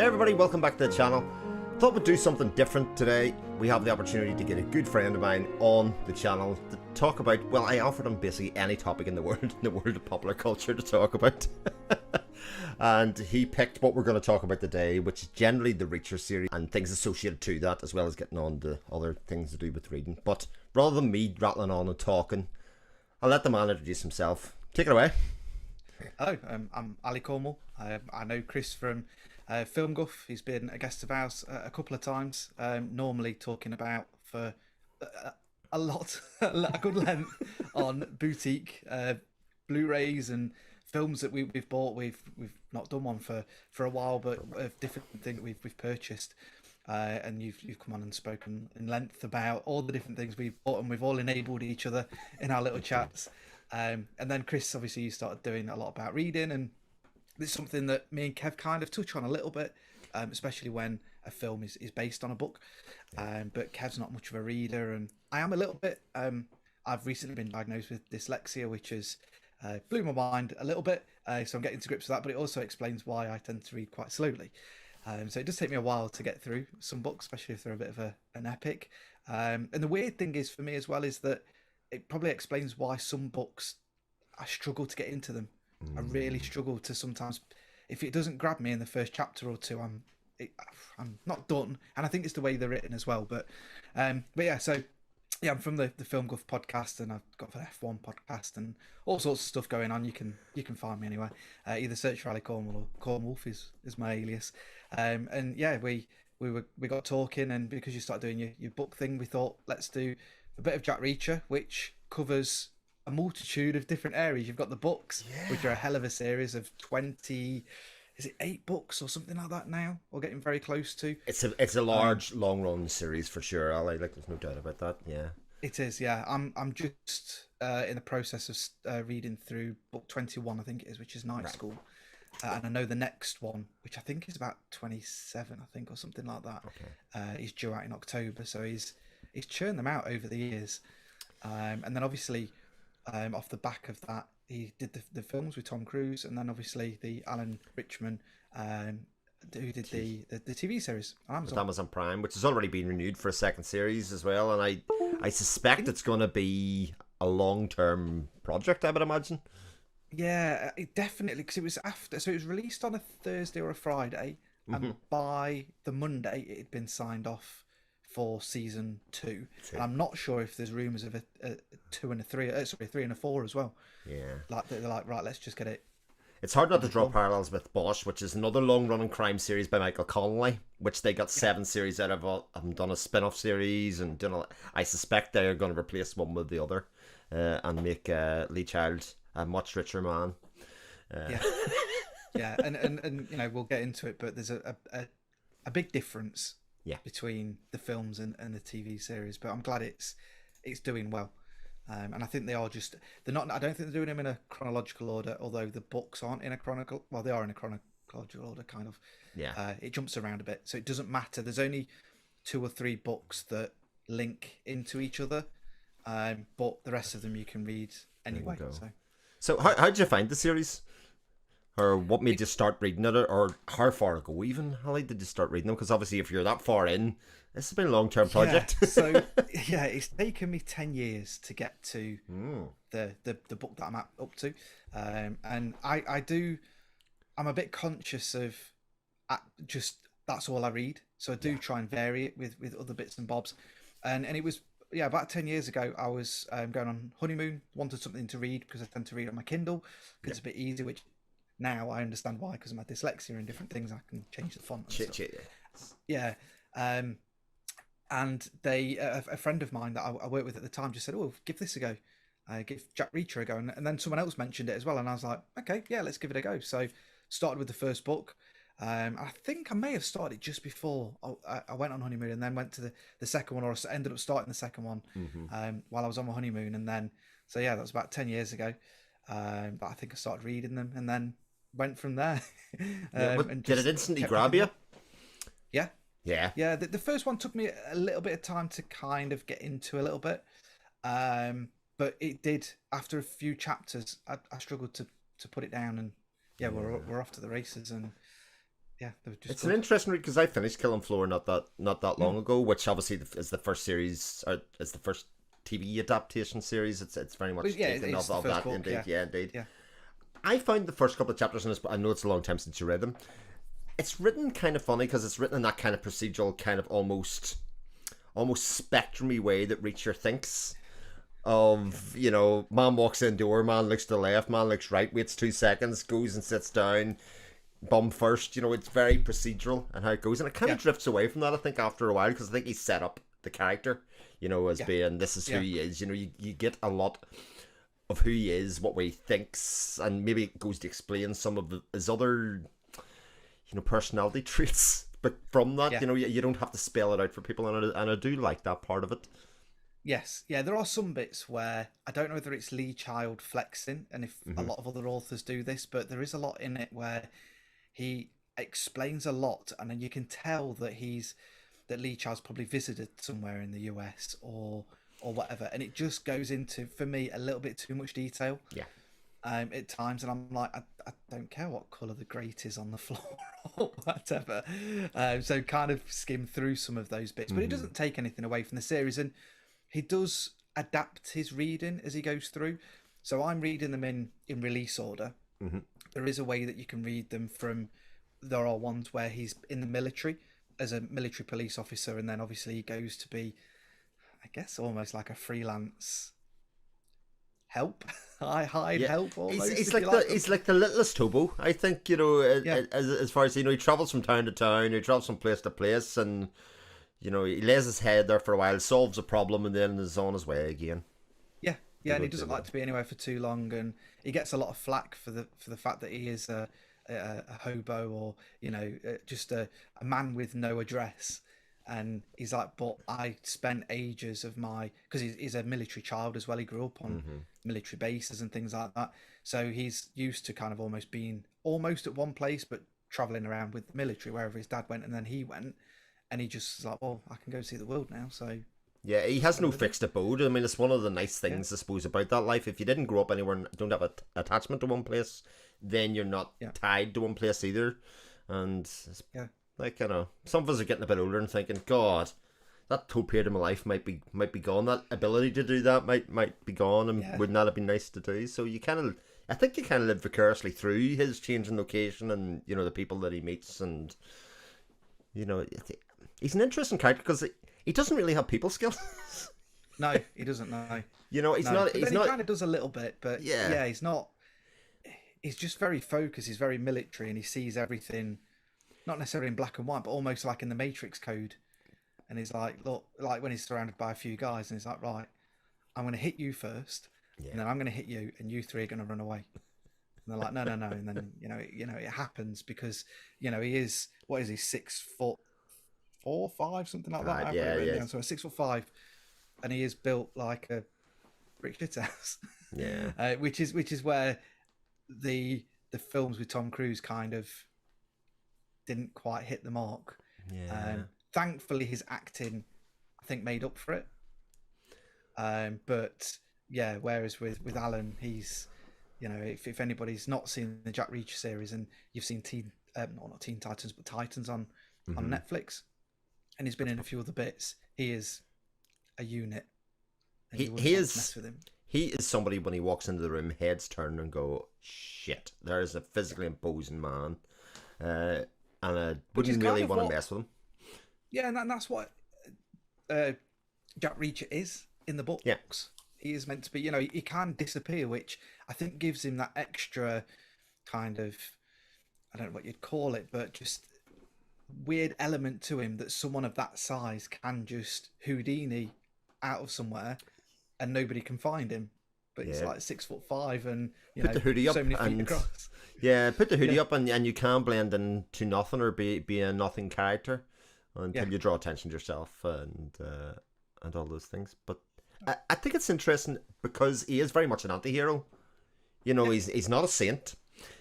Hey everybody, welcome back to the channel. Thought we'd do something different today. We have the opportunity to get a good friend of mine on the channel to talk about, well, I offered him basically any topic in the world of popular culture to talk about. And he picked what we're going to talk about today, which is generally the Reacher series and things associated to that, as well as getting on to other things to do with reading. But rather than me rattling on and talking, I'll let the man introduce himself. Take it away. Hello, I'm Ali Cornwolf. I know Chris from Filmguff. He's been a guest of ours a couple of times, normally talking about for a good length on boutique Blu-rays and films that we've bought. We've not done one for a while, but different things we've purchased. And you've come on and spoken in length about all the different things we've bought, and we've all enabled each other in our little chats. And then Chris, obviously, you started doing a lot about reading, and it's something that me and Kev kind of touch on a little bit, especially when a film is based on a book. But Kev's not much of a reader, and I am a little bit. I've recently been diagnosed with dyslexia, which has blew my mind a little bit. So I'm getting to grips with that, but it also explains why I tend to read quite slowly. So it does take me a while to get through some books, especially if they're a bit of an epic. And the weird thing is for me as well is that it probably explains why some books I struggle to get into them. I really struggle to sometimes, if it doesn't grab me in the first chapter or two, I'm not done. And I think it's the way they're written as well. But yeah, so yeah, I'm from the Filmguff Podcast, and I've got the F1 podcast and all sorts of stuff going on. You can find me anywhere. Either search for Ali Cornwall or Cornwolf is my alias. And yeah, we got talking, and because you started doing your book thing, we thought let's do a bit of Jack Reacher, which covers a multitude of different areas. You've got the books, which are a hell of a series of 20, is it 8 books or something like that now? We're getting very close to. It's a large, long run series for sure, Ali. Like, there's no doubt about that. Yeah, it is. Yeah, I'm just in the process of reading through book 21, I think it is, which is Night School. And I know the next one, which I think is about 27, I think, or something like that. Okay. Is due out in October, so he's churned them out over the years. And then obviously, off the back of that, he did the films with Tom Cruise, and then obviously the Alan Rickman, who did the TV series on Amazon. With Amazon Prime, which has already been renewed for a second series as well. And I suspect it's going to be a long-term project, I would imagine. Yeah, it definitely, because it was after, so it was released on a Thursday or a Friday, and by the Monday it had been signed off for season 2. And I'm not sure if there's rumours of a 2 and a 3, a 3 and a 4 as well. Yeah, like they're like, right, let's just get it. It's hard not to draw parallels with Bosch, which is another long-running crime series by Michael Connelly, which they got 7 series out of. I've done a spin-off series, and I suspect they're going to replace one with the other, and make Lee Child a much richer man. Yeah, and you know, we'll get into it, but there's a big difference between the films and the TV series. But I'm glad it's doing well. And I think they're not. I don't think they're doing them in a chronological order, although the books aren't in a chronological. Well, they are in a chronological order, kind of. Yeah. It jumps around a bit, so it doesn't matter. There's only 2 or 3 books that link into each other, but the rest of them you can read anyway. So how did you find the series? Or what made you start reading it? Or how far ago even, how did you start reading them? Because obviously if you're that far in, this has been a long-term project. So yeah, it's taken me 10 years to get to the book that I'm up to. And I'm a bit conscious of just that's all I read. So I do try and vary it with other bits and bobs. And it was, about 10 years ago, I was going on honeymoon, wanted something to read because I tend to read on my Kindle because it's a bit easier, which now I understand why, because of my dyslexia and different things. I can change the font. Yeah. And they, a friend of mine that I worked with at the time just said, "Oh, give this a go. Give Jack Reacher a go." And then someone else mentioned it as well. And I was like, okay, yeah, let's give it a go. So started with the first book. I think I may have started just before I went on honeymoon, and then went to the second one, or I ended up starting the second one while I was on my honeymoon. And then, so yeah, that was about 10 years ago. But I think I started reading them and then went from there. And did it instantly grab you? Yeah. The first one took me a little bit of time to kind of get into a little bit. But it did, after a few chapters, I struggled to put it down, and we're off to the races. And yeah, they were just. It's good. an interesting read because I finished Killing Floor not that long ago, which obviously is the first series, or is the first TV adaptation series. It's very much taken it's of the that. first book, Indeed, yeah, indeed. Yeah. I found the first couple of chapters in this, but I know it's a long time since you read them. It's written kind of funny because it's written in that kind of procedural, kind of almost spectrumy way that Reacher thinks. Of, you know, man walks in door, man looks to the left, man looks right, waits 2 seconds, goes and sits down, bum first. You know, it's very procedural and how it goes, and it kind of drifts away from that, I think, after a while, because I think he's set up the character, you know, as being, this is who he is. You know, you get a lot of who he is, what way he thinks, and maybe it goes to explain some of his other, you know, personality traits. But from that, you know, you don't have to spell it out for people, and I do like that part of it. Yes, yeah, there are some bits where I don't know whether it's Lee Child flexing, and if a lot of other authors do this, but there is a lot in it where he explains a lot, and then you can tell that Lee Child's probably visited somewhere in the US or whatever, and it just goes into, for me, a little bit too much detail. Yeah. At times, and I'm like, I don't care what colour the grate is on the floor or whatever. So kind of skim through some of those bits, but it doesn't take anything away from the series, and he does adapt his reading as he goes through. So I'm reading them in release order. There is a way that you can read them from. There are ones where he's in the military as a military police officer, and then obviously he goes to be, I guess, almost like a freelance help. Help almost. He's like the littlest hobo, I think, you know, as far as, you know, he travels from town to town, he travels from place to place, and, you know, he lays his head there for a while, solves a problem, and then is on his way again. Yeah, and he doesn't like to be anywhere for too long, and he gets a lot of flack for the fact that he is a hobo, or, you know, just a man with no address. And he's like, but I spent ages of because he's a military child as well. He grew up on military bases and things like that. So he's used to kind of almost being at one place, but traveling around with the military wherever his dad went, and then he went, and he just was like, well, I can go see the world now. So yeah, he has no fixed abode. I mean, it's one of the nice things, I suppose, about that life. If you didn't grow up anywhere and don't have an attachment to one place, then you're not tied to one place either. And like, you know, some of us are getting a bit older and thinking, God, that whole period of my life might be gone. That ability to do that might be gone, and wouldn't that have been nice to do? So you I think you kind of live vicariously through his change in location, and, you know, the people that he meets, and, you know, he's an interesting character because he doesn't really have people skills. No, he doesn't. No, you know, he's not. He kind of does a little bit, but he's not. He's just very focused. He's very military, and he sees everything, not necessarily in black and white, but almost like in the Matrix code. And he's like, look, like when he's surrounded by a few guys, and he's like, right, I'm going to hit you first, and then I'm going to hit you, and you three are going to run away. And they're like, no, and then you know, it happens because, you know, he is, what is he, 6'4", 5", something like that. Yeah. So 6'5", and he is built like a brick shit house. Yeah. Which is where the films with Tom Cruise kind of didn't quite hit the mark. Yeah. Thankfully, his acting, I think, made up for it. But yeah, whereas with Alan, he's, you know, if anybody's not seen the Jack Reacher series, and you've seen not Teen Titans, but Titans on Netflix, and he's been in a few other bits, he is a unit. And he is. Mess with him. He is somebody, when he walks into the room, heads turn and go, shit, there is a physically imposing man, and I wouldn't really want to mess with him. Yeah, and that's what Jack Reacher is in the books. Yeah. He is meant to be, you know, he can disappear, which I think gives him that extra kind of, I don't know what you'd call it, but just weird element to him that someone of that size can just Houdini out of somewhere and nobody can find him. But he's like 6'5", and, you know, the hoodie up so many feet across. Yeah, put the hoodie up, and you can blend into nothing or be a nothing character until you draw attention to yourself and all those things. But I think it's interesting because he is very much an anti-hero. You know, he's not a saint.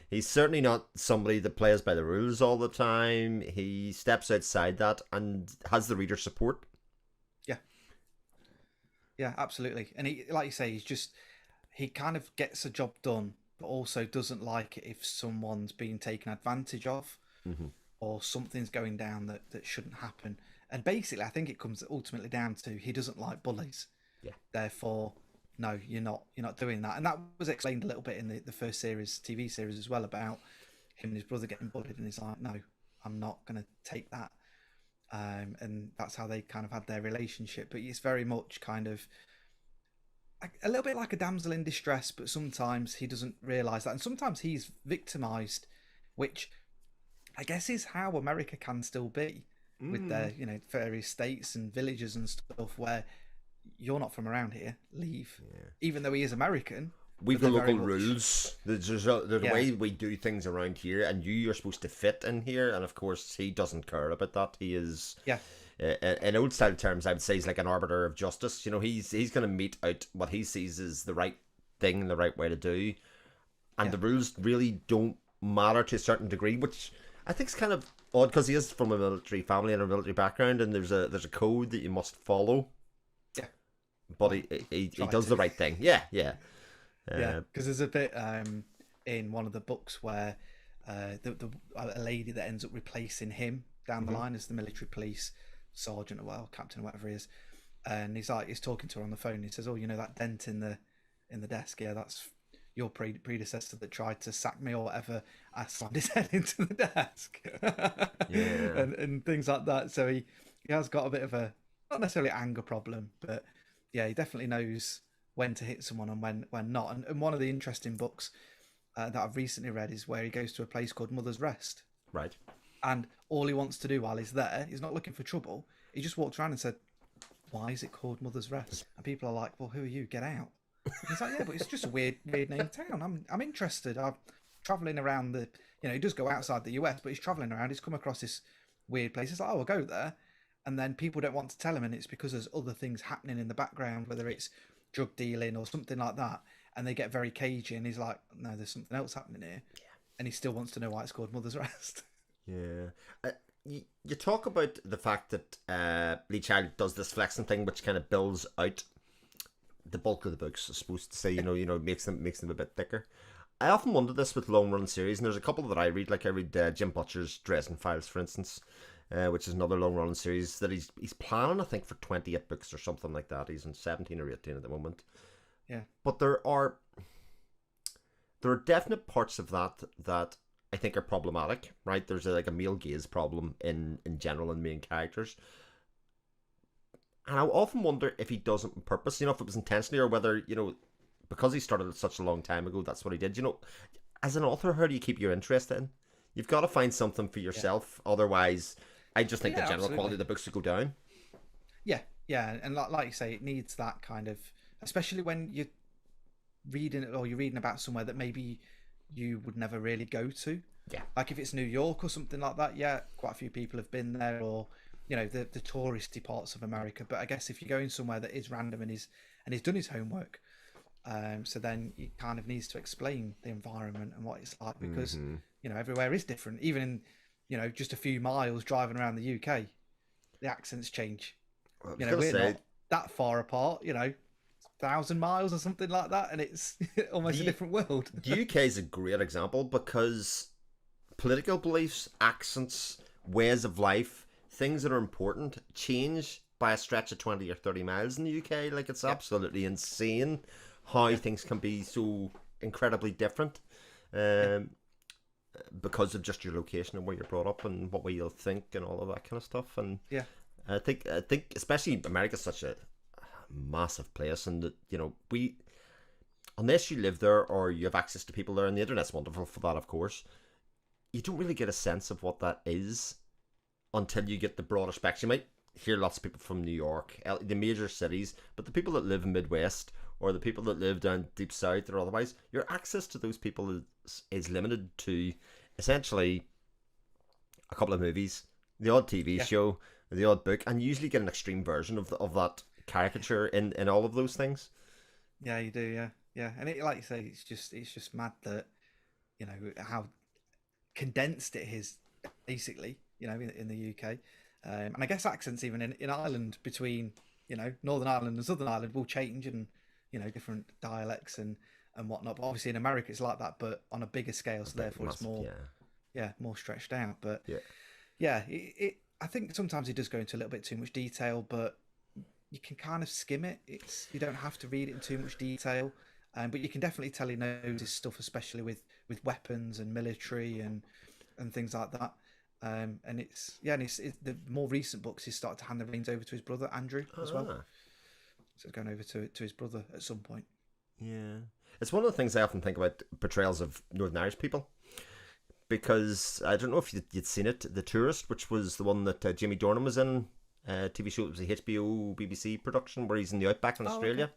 He's certainly not somebody that plays by the rules all the time. He steps outside that and has the reader's support. Yeah, absolutely. And he, like you say, he kind of gets a job done, but also doesn't like it if someone's being taken advantage of, or something's going down that shouldn't happen. And basically, I think it comes ultimately down to he doesn't like bullies. Yeah. Therefore, no, you're not doing that. And that was explained a little bit in the first series, TV series as well, about him and his brother getting bullied, and he's like, no, I'm not going to take that. And that's how they kind of had their relationship. But it's very much kind of a little bit like a damsel in distress, but sometimes he doesn't realise that. And sometimes he's victimised, which I guess is how America can still be with their, various states and villages and stuff where you're not from around here, leave. Yeah. Even though he is American. We've got local rules. There's a way we do things around here, and you're supposed to fit in here. And of course, he doesn't care about that. He is, in old style terms, I would say he's like an arbiter of justice. He's going to mete out what he sees as the right thing, the right way to do, and the rules really don't matter to a certain degree, which I think is kind of odd because he is from a military family and a military background, and there's a code that you must follow. Yeah, but he does the right thing. Yeah. Because there's a bit in one of the books where a lady that ends up replacing him down the line as the military police sergeant or captain or whatever he is, and he's talking to her on the phone. He says, "Oh, that dent in the desk. Yeah, that's your predecessor that tried to sack me or whatever." I slammed his head into the desk, and things like that. So he has got a bit of a, not necessarily anger problem, but yeah, he definitely knows when to hit someone and when not. And one of the interesting books that I've recently read is where he goes to a place called Mother's Rest. Right. And all he wants to do while he's there, he's not looking for trouble. He just walked around and said, "Why is it called Mother's Rest?" And people are like, "Well, who are you? Get out." And he's like, "Yeah, but it's just a weird name town. I'm interested. I'm travelling around he does go outside the US, but he's travelling around. He's come across this weird place. He's like, oh, I'll go there." And then people don't want to tell him, and it's because there's other things happening in the background, whether it's drug dealing or something like that, and they get very cagey, and he's like, "No, there's something else happening here," and he still wants to know why it's called Mother's Rest. You talk about the fact that Lee Child does this flexing thing, which kind of builds out the bulk of the books. I suppose to say, makes them a bit thicker. I often wonder this with long run series, and there's a couple that I read. Like I read Jim Butcher's Dresden Files, for instance, which is another long run series that he's planning, I think, for 28 books or something like that. He's in 17 or 18 at the moment. Yeah. But there are definite parts of that I think are problematic, right? There's a male gaze problem in general in main characters. And I often wonder if he does it on purpose, if it was intentionally, or whether, because he started it such a long time ago, that's what he did. As an author, how do you keep your interest in? You've got to find something for yourself. Otherwise, I just think the general quality of the books would go down. Yeah. And like you say, it needs that kind of, especially when you're reading it or you're reading about somewhere that maybe you would never really go to. Yeah. Like if it's New York or something like that, quite a few people have been there, or the touristy parts of America. But I guess if you're going somewhere that is random and he's done his homework, so then he kind of needs to explain the environment and what it's like, because everywhere is different. Even in just a few miles driving around the UK, the accents change. Well, we're not that far apart. 1,000 miles or something like that, and it's almost a different world. The UK is a great example because political beliefs, accents, ways of life, things that are important change by a stretch of 20 or 30 miles in the UK. Like, it's absolutely insane how things can be so incredibly different because of just your location and where you're brought up and what way you'll think and all of that kind of stuff. And I think especially America's such a massive place, and that we, unless you live there or you have access to people there, and the internet's wonderful for that, of course, you don't really get a sense of what that is until you get the broader spectrum. You might hear lots of people from New York, the major cities, but the people that live in Midwest or the people that live down deep south or otherwise, your access to those people is limited to essentially a couple of movies, the odd TV show, the odd book, and you usually get an extreme version of that caricature in all of those things. Yeah, you do. Yeah, and it, like you say, it's just mad that how condensed it is, basically. In the UK, and I guess accents even in Ireland between Northern Ireland and Southern Ireland will change, and different dialects and whatnot. But obviously in America it's like that, but on a bigger scale, so therefore it's more more stretched out. But yeah, I think sometimes it does go into a little bit too much detail, but you can kind of skim it. You don't have to read it in too much detail, but you can definitely tell he knows his stuff, especially with weapons and military and things like that. And it's the more recent books he's started to hand the reins over to his brother Andrew as well. So it's going over to his brother at some point. Yeah, it's one of the things I often think about portrayals of Northern Irish people, because I don't know if you'd seen it, The Tourist, which was the one that Jamie Dornan was in. TV show. It was a HBO BBC production where he's in the outback in Australia.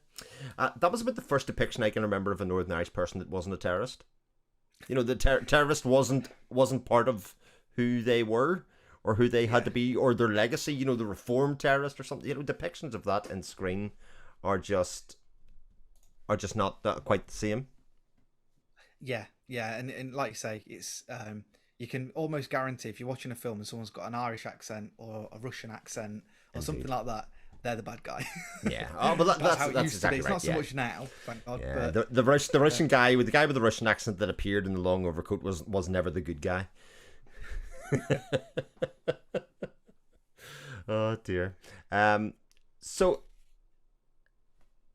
Okay. That was about the first depiction I can remember of a Northern Irish person that wasn't a terrorist. You know, the terrorist wasn't part of who they were or who they had to be or their legacy. You know, the reformed terrorist or something. You know, depictions of that in screen are just not quite the same. Yeah, and like you say, it's you can almost guarantee if you're watching a film and someone's got an Irish accent or a Russian accent or something like that, they're the bad guy. Yeah. Oh, but that's how it used exactly to be. It's right. not so much now, thank God. Yeah. But, the Russian guy with the Russian accent that appeared in the long overcoat was never the good guy. Oh dear. So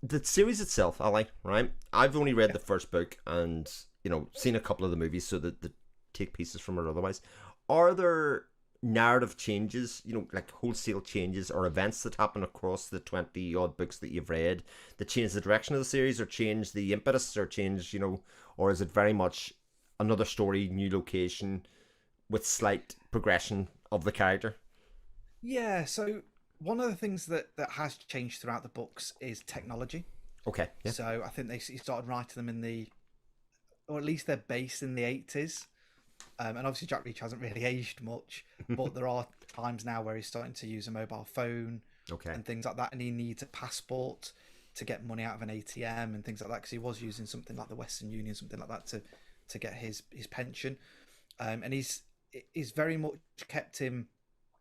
the series itself, I like, right? I've only read the first book and, you know, seen a couple of the movies, so that the take pieces from it otherwise. Are there narrative changes, you know, like wholesale changes or events that happen across the 20 odd books that you've read that change the direction of the series or change the impetus or change, you know, or is it very much another story, new location with slight progression of the character? Yeah, so one of the things that has changed throughout the books is technology. Okay. Yeah. So I think he started writing them or at least they're based in the 80s. And obviously Jack Reach hasn't really aged much, but there are times now where he's starting to use a mobile phone and things like that, and he needs a passport to get money out of an ATM and things like that, because he was using something like the Western Union, something like that, to get his pension. And he's very much kept him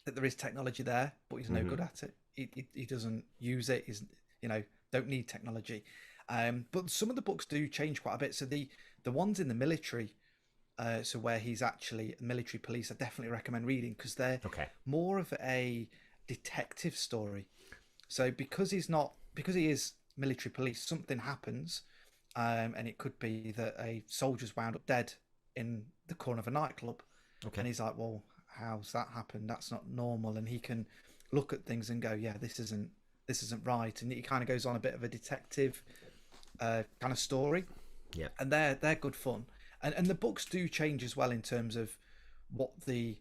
that there is technology there, but he's no good at it. He doesn't use it. He's, you know, don't need technology. But some of the books do change quite a bit. So the ones in the military, so where he's actually military police, I definitely recommend reading, because they're more of a detective story. So because he is military police, something happens, and it could be that a soldier's wound up dead in the corner of a nightclub, and he's like, well, how's that happened? That's not normal. And he can look at things and go, yeah, this isn't right. And he kind of goes on a bit of a detective kind of story. Yeah, and they're good fun. And the books do change as well in terms of what the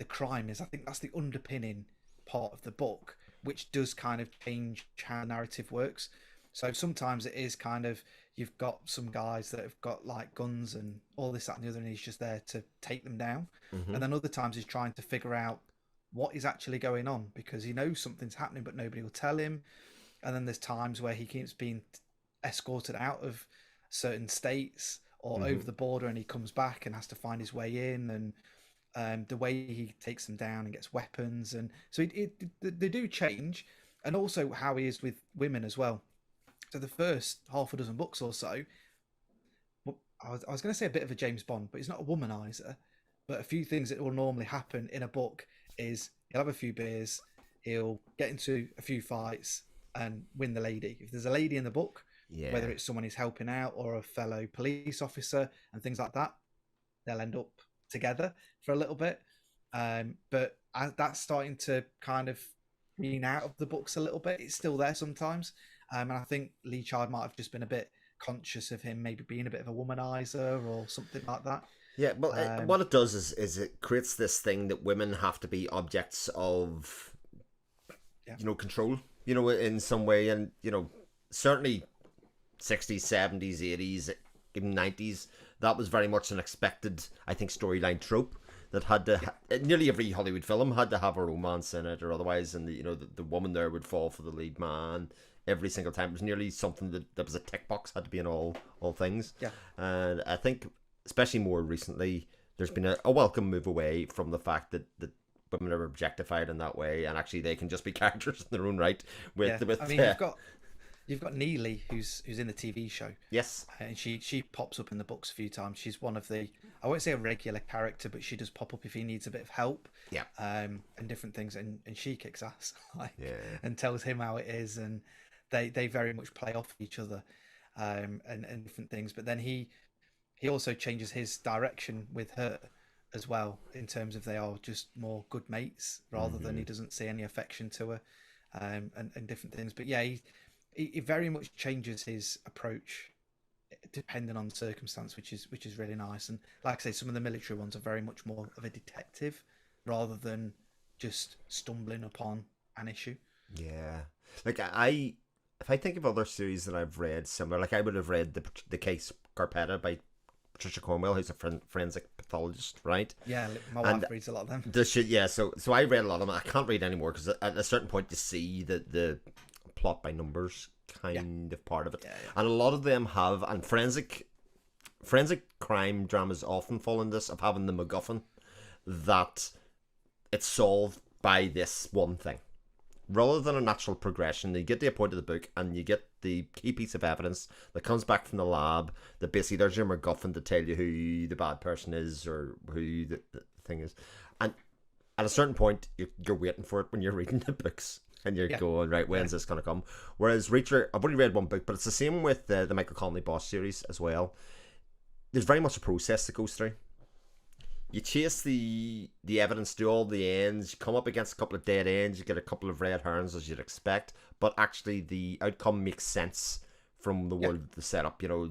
crime is. I think that's the underpinning part of the book, which does kind of change how narrative works. So sometimes it is kind of, you've got some guys that have got like guns and all this, that and the other, and he's just there to take them down. And then other times he's trying to figure out what is actually going on, because he knows something's happening but nobody will tell him. And then there's times where he keeps being escorted out of certain states or over the border, and he comes back and has to find his way in, and the way he takes them down and gets weapons. And so they do change, and also how he is with women as well. So the first half a dozen books or so, I was going to say a bit of a James Bond, but he's not a womanizer. But a few things that will normally happen in a book is he'll have a few beers, he'll get into a few fights and win the lady. If there's a lady in the book, whether it's someone he's helping out or a fellow police officer and things like that, they'll end up together for a little bit. But that's starting to kind of lean out of the books a little bit. It's still there sometimes. And I think Lee Child might have just been a bit conscious of him maybe being a bit of a womanizer or something like that. Yeah, well, what it does is it creates this thing that women have to be objects of, you know, control, you know, in some way. And, you know, certainly 60s, 70s, 80s, even 90s, that was very much an expected, I think, storyline trope that had to, nearly every Hollywood film had to have a romance in it, or otherwise, and the woman there would fall for the lead man every single time. It was nearly something that was a tick box, had to be in all things. Yeah. And I think, especially more recently, there's been a welcome move away from the fact that women are objectified in that way, and actually they can just be characters in their own right. I mean, You've got Neely, who's in the TV show. Yes. And she pops up in the books a few times. She's one of the, I won't say a regular character, but she does pop up if he needs a bit of help. Yeah. And different things, and she kicks ass, Yeah. and tells him how it is, and they very much play off each other, and different things. But then he also changes his direction with her as well, in terms of they are just more good mates rather than he doesn't see any affection to her, and different things. But yeah, he very much changes his approach depending on the circumstance, which is really nice. And like I say, some of the military ones are very much more of a detective rather than just stumbling upon an issue. Yeah, like if I think of other series that I've read similar, like I would have read the case Carpetta by Patricia Cornwell, who's a forensic pathologist, right? Yeah, my wife reads a lot of them. So I read a lot of them. I can't read anymore because at a certain point you see the plot by numbers kind of part of it, and a lot of them have, and forensic crime dramas often fall in this of having the MacGuffin that it's solved by this one thing rather than a natural progression. You get to a point of the book and you get the key piece of evidence that comes back from the lab that basically there's your MacGuffin to tell you who the bad person is or who the thing is, and at a certain point you're waiting for it when you're reading the books. And you're going, right, when's this going to come? Whereas Reacher, I've only read one book, but it's the same with the Michael Connelly Boss series as well. There's very much a process that goes through. You chase the evidence to all the ends, you come up against a couple of dead ends, you get a couple of red herrings as you'd expect, but actually the outcome makes sense from the world of the setup. You know,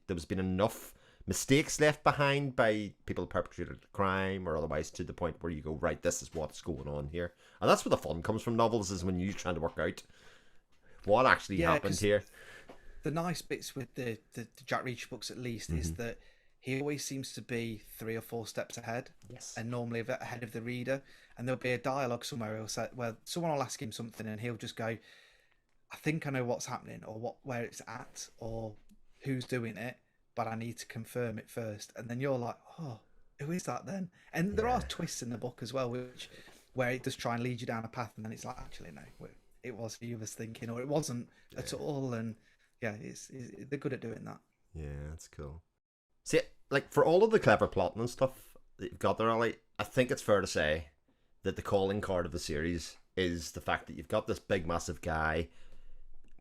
there's been enough mistakes left behind by people who perpetrated the crime or otherwise to the point where you go, right, this is what's going on here. And that's where the fun comes from novels, is when you're trying to work out what actually happened here. The nice bits with the Jack Reacher books, at least, is that he always seems to be 3 or 4 steps ahead. Yes. And normally ahead of the reader. And there'll be a dialogue somewhere where someone will ask him something and he'll just go, I think I know what's happening, or where it's at, or who's doing it, but I need to confirm it first. And then you're like, oh, who is that then? And there are twists in the book as well, where it does try and lead you down a path, and then it's like, actually, no, it was who you was thinking, or it wasn't at all. And they're good at doing that. Yeah, that's cool. See, like, for all of the clever plotting and stuff that you've got there, Ollie, I think it's fair to say that the calling card of the series is the fact that you've got this big, massive guy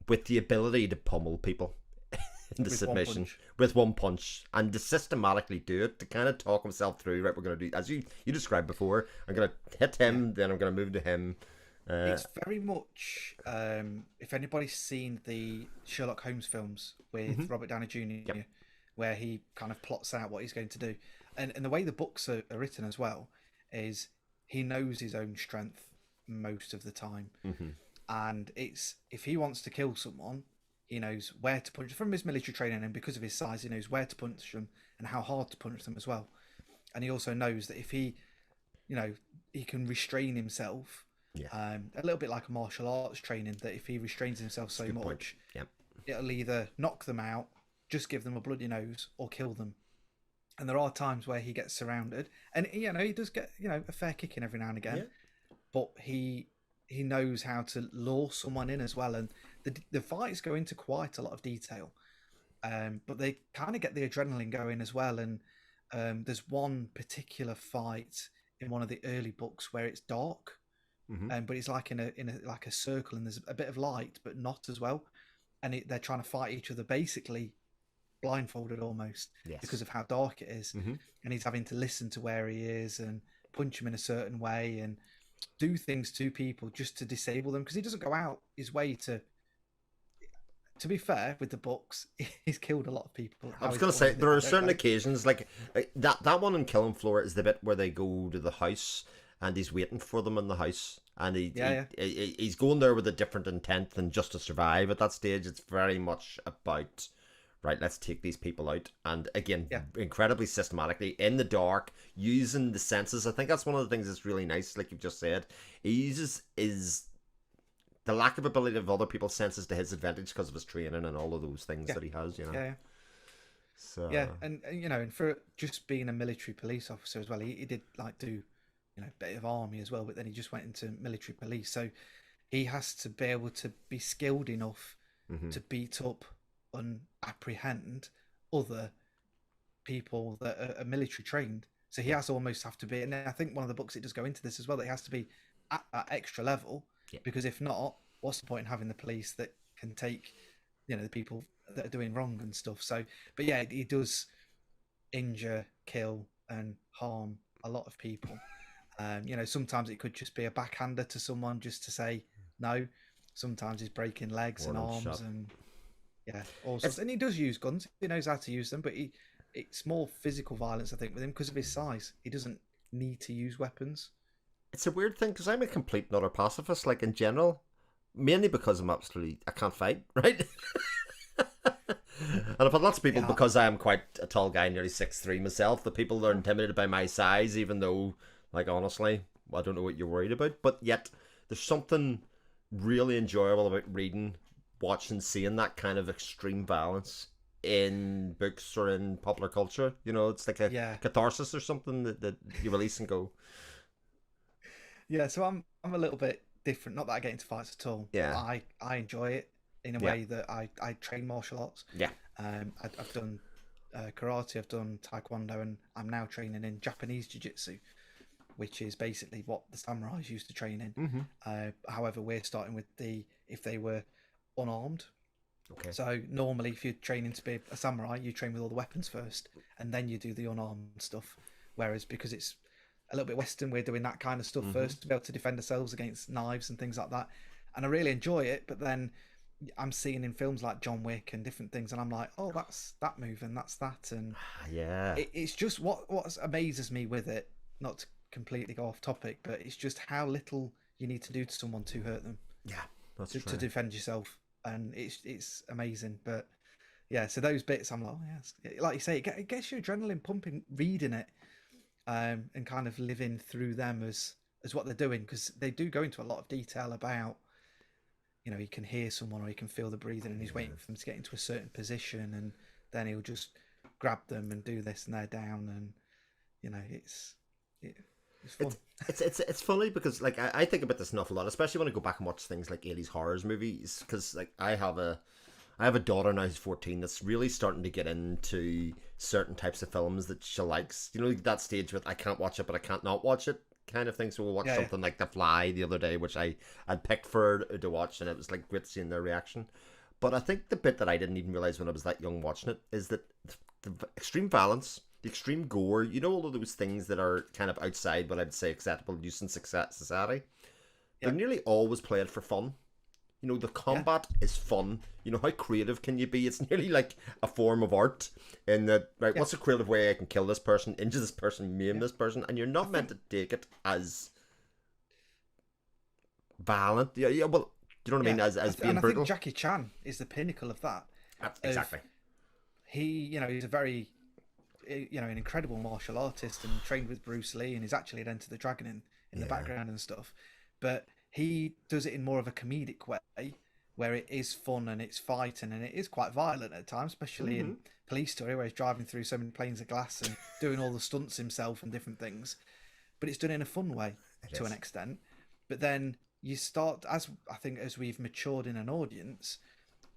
with the ability to pummel people into submission with one punch, and to systematically do it, to kind of talk himself through, right, we're going to do, as you described before, I'm going to hit him, then I'm going to move to him. It's very much, if anybody's seen the Sherlock Holmes films with Robert Downey Jr., where he kind of plots out what he's going to do. And the way the books are written as well is he knows his own strength most of the time. And it's, if he wants to kill someone, he knows where to punch from his military training, and because of his size, he knows where to punch them and how hard to punch them as well. And he also knows that if he can restrain himself, a little bit like a martial arts training, that if he restrains himself so much, it'll either knock them out, just give them a bloody nose, or kill them. And there are times where he gets surrounded, and he does get a fair kicking every now and again, but he knows how to lure someone in as well. And the fights go into quite a lot of detail, but they kind of get the adrenaline going as well. And there's one particular fight in one of the early books where it's dark, but it's like in a circle, and there's a bit of light, but not as well. And they're trying to fight each other basically blindfolded almost, because of how dark it is. And he's having to listen to where he is and punch him in a certain way and do things to people just to disable them, because he doesn't go out his way to be fair with the books, he's killed a lot of people. I was going to say, there are certain occasions, like that one in Killing Floor is the bit where they go to the house and he's waiting for them in the house, and he's going there with a different intent than just to survive. At that stage, it's very much about, right, let's take these people out. And again, incredibly systematically, in the dark, using the senses. I think that's one of the things that's really nice, like you've just said. He uses the lack of ability of other people's senses to his advantage because of his training and all of those things that he has, So and for just being a military police officer as well, he did do a bit of army as well, but then he just went into military police. So he has to be able to be skilled enough to beat up and apprehend other people that are military trained. So he has to almost have to be, and I think one of the books it does go into this as well, that he has to be at that extra level, because if not, what's the point in having the police that can take, the people that are doing wrong and stuff. So, but yeah, he does injure, kill, and harm a lot of people. Sometimes it could just be a backhander to someone just to say no. Sometimes he's breaking legs and arms and all sorts. And he does use guns. He knows how to use them, but it's more physical violence, I think, with him because of his size. He doesn't need to use weapons. It's a weird thing because I'm a complete and utter pacifist, like in general, mainly because I can't fight, right? And I've had lots of people, because I am quite a tall guy, nearly 6'3" myself, the people that are intimidated by my size, even though, like, honestly, I don't know what you're worried about, but yet there's something really enjoyable about reading, watching, seeing that kind of extreme violence in books or in popular culture. It's like a catharsis or something that you release and go. Yeah, so I'm a little bit different. Not that I get into fights at all. Yeah, I enjoy it in a way that I train martial arts. Yeah, I've done karate, I've done taekwondo, and I'm now training in Japanese jiu-jitsu, which is basically what the samurais used to train in. However, we're starting with if they were unarmed. Okay. So normally, if you're training to be a samurai, you train with all the weapons first, and then you do the unarmed stuff. Whereas because it's a little bit Western, we're doing that kind of stuff first to be able to defend ourselves against knives and things like that. And I really enjoy it, but then I'm seeing in films like John Wick and different things, and I'm like, oh, that's that move and that's that, and it's just what amazes me with it. Not to completely go off topic, but it's just how little you need to do to someone to hurt them. Yeah, that's true. To defend yourself, and it's amazing. But yeah, so those bits, I'm like, oh yes, like you say, it gets your adrenaline pumping reading it, and kind of living through them as what they're doing, because they do go into a lot of detail about. He can hear someone or he can feel the breathing and he's waiting for them to get into a certain position, and then he'll just grab them and do this and they're down, and it's fun. It's funny because like I think about this an awful lot, especially when I go back and watch things like 80s horror movies, because like I have a daughter now who's 14 that's really starting to get into certain types of films that she likes. That stage with I can't watch it but I can't not watch it kind of thing. So we'll watch something like The Fly the other day, which I'd picked for her to watch, and it was like great seeing their reaction. But I think the bit that I didn't even realize when I was that young watching it is that the extreme violence, the extreme gore, all of those things that are kind of outside what I'd say acceptable use in society, they're nearly always played for fun. The combat is fun. How creative can you be? It's nearly like a form of art in that, right, what's a creative way I can kill this person, injure this person, maim this person, and you're not meant to take it as violent. Yeah, well, you know what I mean? As being brutal. I think Jackie Chan is the pinnacle of that. Exactly. He's a very, an incredible martial artist and trained with Bruce Lee, and he's actually at Enter the Dragon in the background and stuff. But he does it in more of a comedic way, where it is fun and it's fighting and it is quite violent at times, especially in Police Story, where he's driving through so many planes of glass and doing all the stunts himself and different things. But it's done in a fun way to an extent. But then you start, as we've matured in an audience,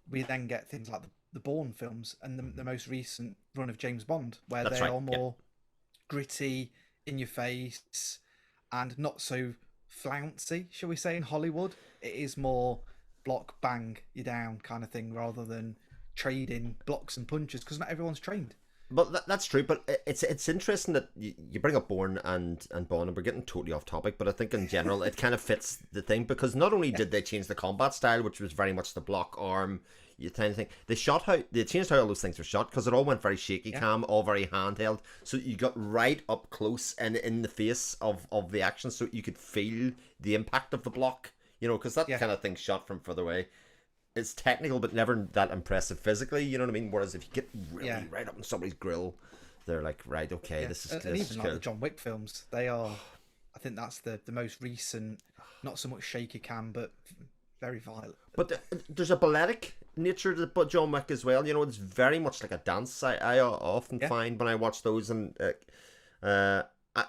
we then get things like the Bourne films and the most recent run of James Bond, where they are more gritty, in your face, and not so flouncy, shall we say, in Hollywood. It is more block, bang, you down kind of thing, rather than trading blocks and punches, because not everyone's trained. But that's true. But it's interesting that you bring up Bourne and Bond, and we're getting totally off topic, but I think in general it kind of fits the thing, because not only did they change the combat style, which was very much the block arm, you kind of think they changed how all those things were shot, because it all went very shaky cam, all very handheld, so you got right up close and in the face of the action, so you could feel the impact of the block, because that kind of thing shot from further away. It's technical, but never that impressive physically. You know what I mean? Whereas if you get really right up in somebody's grill, they're like, right, okay, this is. And even like the John Wick films, they are. I think that's the most recent. Not so much shaky cam, but very violent. But there's a balletic nature to John Wick as well. It's very much like a dance. I often find when I watch those, and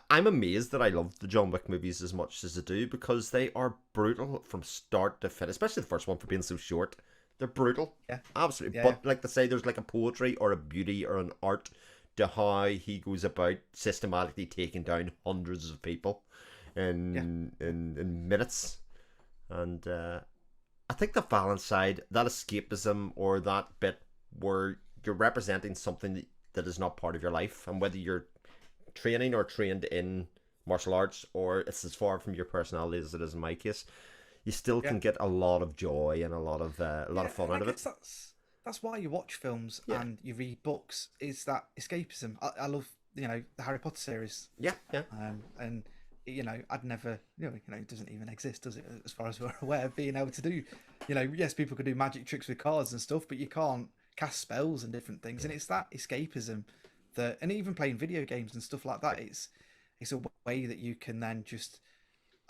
I'm amazed that I love the John Wick movies as much as I do, because they are brutal from start to finish, especially the first one for being so short. They're brutal. Yeah. Absolutely. Yeah, But like they say, there's like a poetry or a beauty or an art to how he goes about systematically taking down hundreds of people in minutes. And I think the violent side, that escapism or that bit where you're representing something that is not part of your life, and whether you're training or trained in martial arts or it's as far from your personality as it is in my case, you still can get a lot of joy and a lot of fun out of it. That's why you watch films and you read books, is that escapism. I love, the Harry Potter series. Yeah. And I'd never, it doesn't even exist, does it? As far as we're aware, of being able to do, yes, people could do magic tricks with cards and stuff, but you can't cast spells and different things. And it's that escapism that, and even playing video games and stuff like that, it's a way that you can then just.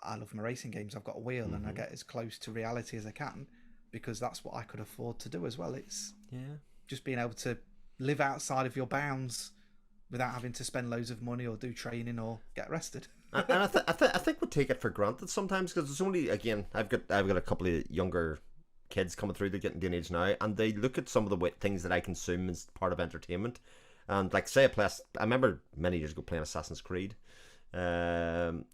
I love my racing games. I've got a wheel and I get as close to reality as I can because that's what I could afford to do as well. It's just being able to live outside of your bounds without having to spend loads of money or do training or get arrested. And I think we take it for granted sometimes because it's only, again, I've got a couple of younger kids coming through. They're getting to an age now, and they look at some of the things that I consume as part of entertainment. And like, say, I remember many years ago playing Assassin's Creed, and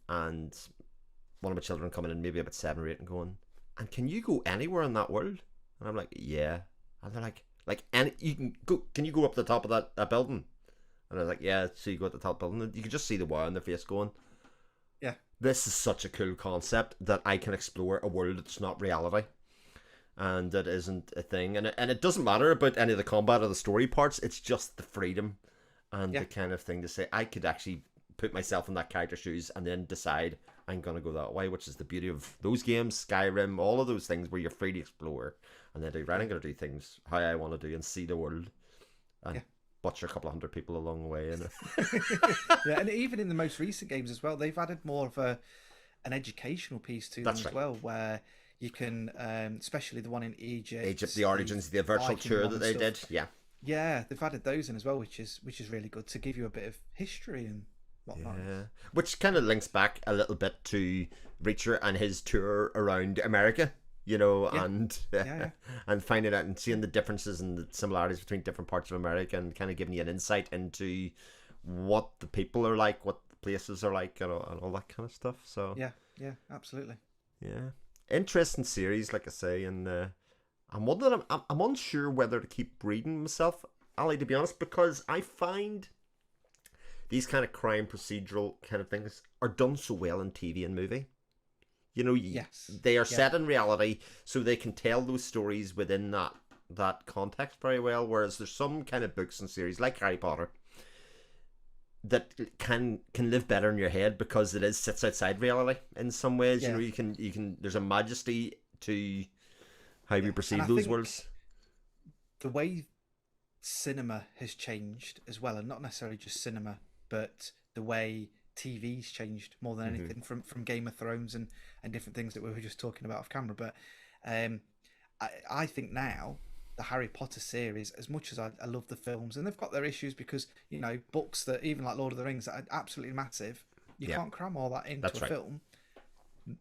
one of my children coming in, maybe about 7 or 8, and going, "And can you go anywhere in that world?" And I'm like, "Yeah." And they're like, you can go? Can you go up the top of that building? And I was like, "Yeah." So you go at the top building, and you can just see the wow on their face, going, "Yeah, this is such a cool concept that I can explore a world that's not reality, and that isn't a thing." And it doesn't matter about any of the combat or the story parts. It's just the freedom and the kind of thing to say I could actually put myself in that character's shoes and then decide I'm going to go that way, which is the beauty of those games, Skyrim, all of those things where you're free to explore and then do, right, I'm going to do things how I want to do and see the world and butcher a couple of hundred people along the way. Yeah, and even in the most recent games as well, they've added more of an educational piece to them as well, where you can, especially the one in Egypt, the Origins, the virtual tour that they did, yeah, they've added those in as well, which is really good to give you a bit of history and whatnot. Yeah, which kind of links back a little bit to Reacher and his tour around America, and and finding out and seeing the differences and the similarities between different parts of America, and kind of giving you an insight into what the people are like, what the places are like, and all that kind of stuff. So yeah, absolutely. Yeah, interesting series, like I say, and I'm wondering, I'm unsure whether to keep reading myself, Ali, to be honest, because I find these kind of crime procedural kind of things are done so well in TV and movie. They are set in reality, so they can tell those stories within that context very well. Whereas there's some kind of books and series like Harry Potter that can live better in your head because it sits outside reality in some ways. Yeah. You can. There's a majesty to how we perceive those worlds. The way cinema has changed as well, and not necessarily just cinema, but the way TV's changed more than anything from Game of Thrones and different things that we were just talking about off camera. But I think now the Harry Potter series, as much as I love the films, and they've got their issues because, books that even like Lord of the Rings that are absolutely massive, you can't cram all that into a film,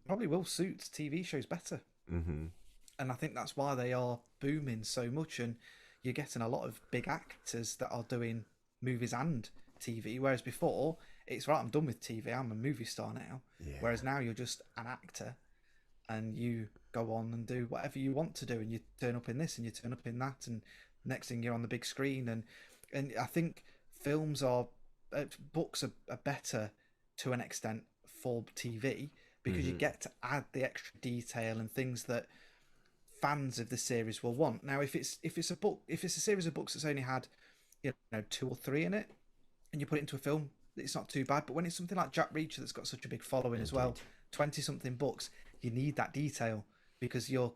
probably will suit TV shows better. And I think that's why they are booming so much, and you're getting a lot of big actors that are doing movies and TV, whereas before it's right, I'm done with TV, I'm a movie star now. Whereas now you're just an actor and you go on and do whatever you want to do, and you turn up in this and you turn up in that, and next thing you're on the big screen. And I think books are better to an extent for TV because you get to add the extra detail and things that fans of the series will want. Now if it's a series of books that's only had 2 or 3 in it, and you put it into a film, it's not too bad. But when it's something like Jack Reacher that's got such a big following as well, 20-something books, you need that detail because your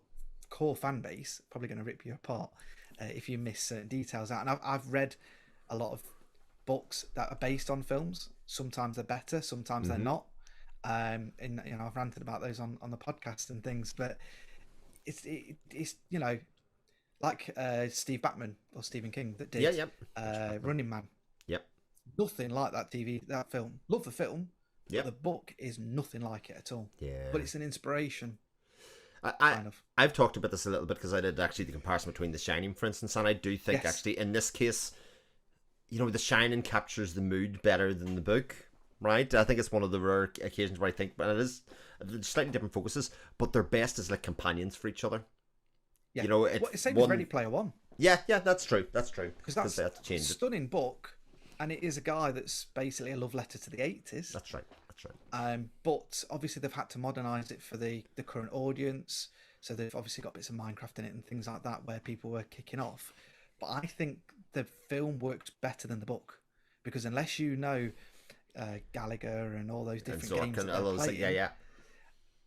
core fan base probably going to rip you apart if you miss certain details out. And I've read a lot of books that are based on films. Sometimes they're better, sometimes they're not. And I've ranted about those on the podcast and things. But it's like Steve Batman or Stephen King that did Running Man. Nothing like that film. Love the film. But the book is nothing like it at all. But it's an inspiration. I I've talked about this a little bit because I did actually the comparison between The Shining, for instance, and I do think actually in this case, The Shining captures the mood better than the book, right? I think it's one of the rare occasions where I think, but it is slightly different focuses, but they're best as like companions for each other. Yeah, it's same as Ready Player One. Yeah, that's true. Because that's a stunning book, and it is a guy that's basically a love letter to the 80s. That's right. But obviously they've had to modernise it for the current audience, so they've obviously got bits of Minecraft in it and things like that where people were kicking off. But I think the film works better than the book, because unless you know Gallagher and all those different games that they're playing,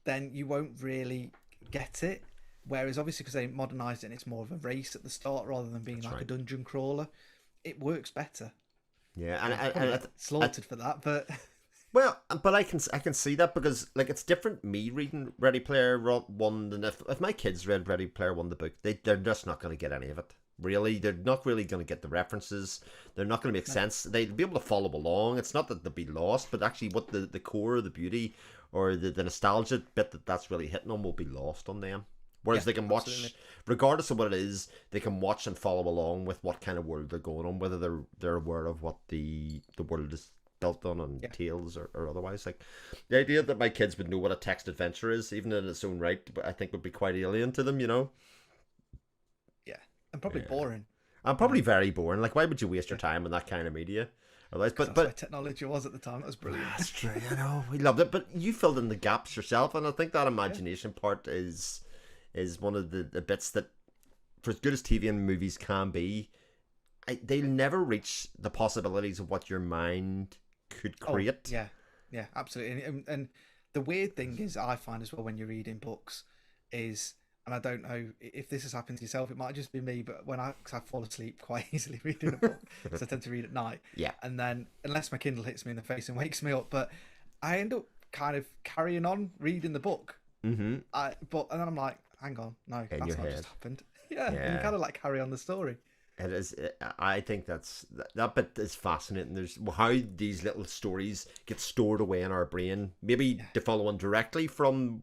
then you won't really get it. Whereas obviously because they modernised it and it's more of a race at the start rather than being a dungeon crawler, it works better. Yeah, and slaughtered for that, but well, but I can see that, because like it's different me reading Ready Player One than if my kids read Ready Player One the book, they're just not going to get any of it. Really, they're not really going to get the references. They're not going to make sense. They'll be able to follow along. It's not that they'll be lost, but actually, what the core of the beauty or the nostalgia bit that's really hitting them will be lost on them. Whereas they can watch, regardless of what it is, they can watch and follow along with what kind of world they're going on, whether they're aware of what the world is built on and tales or otherwise. Like the idea that my kids would know what a text adventure is, even in its own right, I think would be quite alien to them, Yeah, and probably boring. And probably very boring. Like, why would you waste your time on that kind of media? Otherwise, but where technology was at the time. That was brilliant. That's true. I know, we loved it, but you filled in the gaps yourself, and I think that imagination part is one of the bits that, for as good as TV and movies can be, they'll never reach the possibilities of what your mind could create. Yeah, absolutely. And the weird thing is, I find as well when you're reading books is, and I don't know if this has happened to yourself, it might just be me, but because I fall asleep quite easily reading a book, because I tend to read at night. Yeah. And then, unless my Kindle hits me in the face and wakes me up, but I end up kind of carrying on reading the book. Mm-hmm. And then I'm like, hang on, no, that's not just happened. Yeah, and you kind of like carry on the story. It is. I think that bit is fascinating. There's how these little stories get stored away in our brain. Maybe to follow on directly from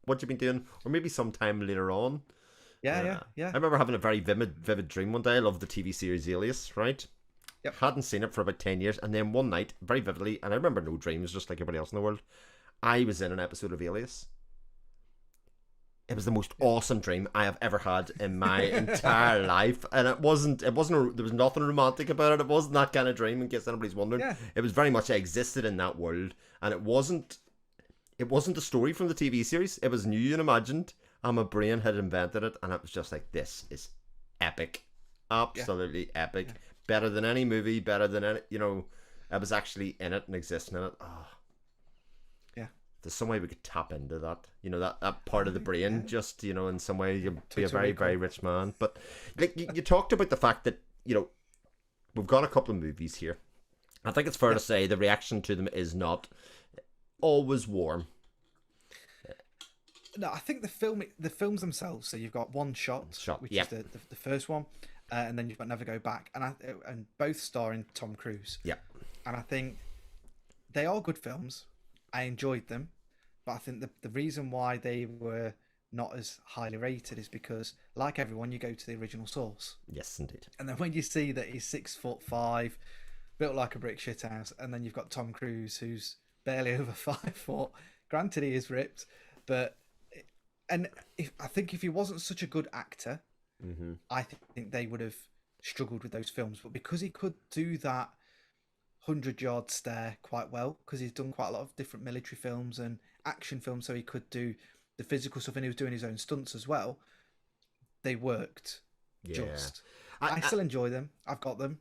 what you've been doing, or maybe sometime later on. Yeah. I remember having a very vivid dream one day. I loved the TV series Alias, right? Yep. Hadn't seen it for about 10 years, and then one night, very vividly, and I remember no dreams, just like everybody else in the world, I was in an episode of Alias. It was the most awesome dream I have ever had in my entire life, and it wasn't. There was nothing romantic about it. It wasn't that kind of dream, in case anybody's wondering. Yeah. It was very much I existed in that world, and it wasn't a story from the TV series. It was new and imagined, and my brain had invented it, and it was just like, this is epic, absolutely epic, better than any movie, better than any. I was actually in it and existing in it. There's some way we could tap into that, that part of the brain, just, in some way you'd be a very, very rich man. But like you talked about the fact that, we've got a couple of movies here. I think it's fair to say the reaction to them is not always warm. No, I think the films themselves, so you've got One Shot, which is the first one, and then you've got Never Go Back, and both starring Tom Cruise. Yeah. And I think they are good films. I enjoyed them. But I think the reason why they were not as highly rated is because, like everyone, you go to the original source. Yes, indeed. And then when you see that he's 6'5", built like a brick shithouse, and then you've got Tom Cruise, who's barely over 5 foot. Granted, he is ripped, but I think if he wasn't such a good actor, I think they would have struggled with those films. But because he could do that 100-yard stare quite well, because he's done quite a lot of different military films and action films, so he could do the physical stuff, and he was doing his own stunts as well. They worked. I still enjoy them. I've got them.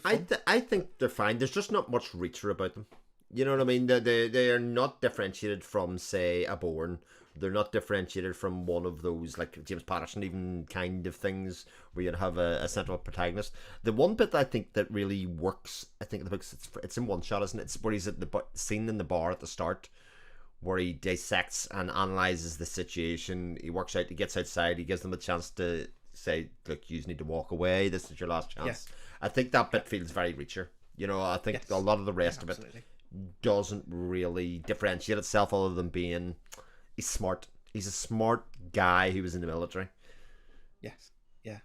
I think they're fine. There's just not much reacher about them. You know what I mean? They are not differentiated from, say, a Bourne. They're not differentiated from one of those, like James Patterson even kind of things, where you'd have a central protagonist. The one bit that I think that really works, I think in the books, it's in One Shot, isn't it? It's where he's at the scene in the bar at the start, where he dissects and analyzes the situation. He works out, he gets outside, he gives them a chance to say, look, you need to walk away, this is your last chance. I think that bit feels very Reacher. I think a lot of the rest of it doesn't really differentiate itself, other than being, he's smart, He's a smart guy who was in the military. Yes. Yeah.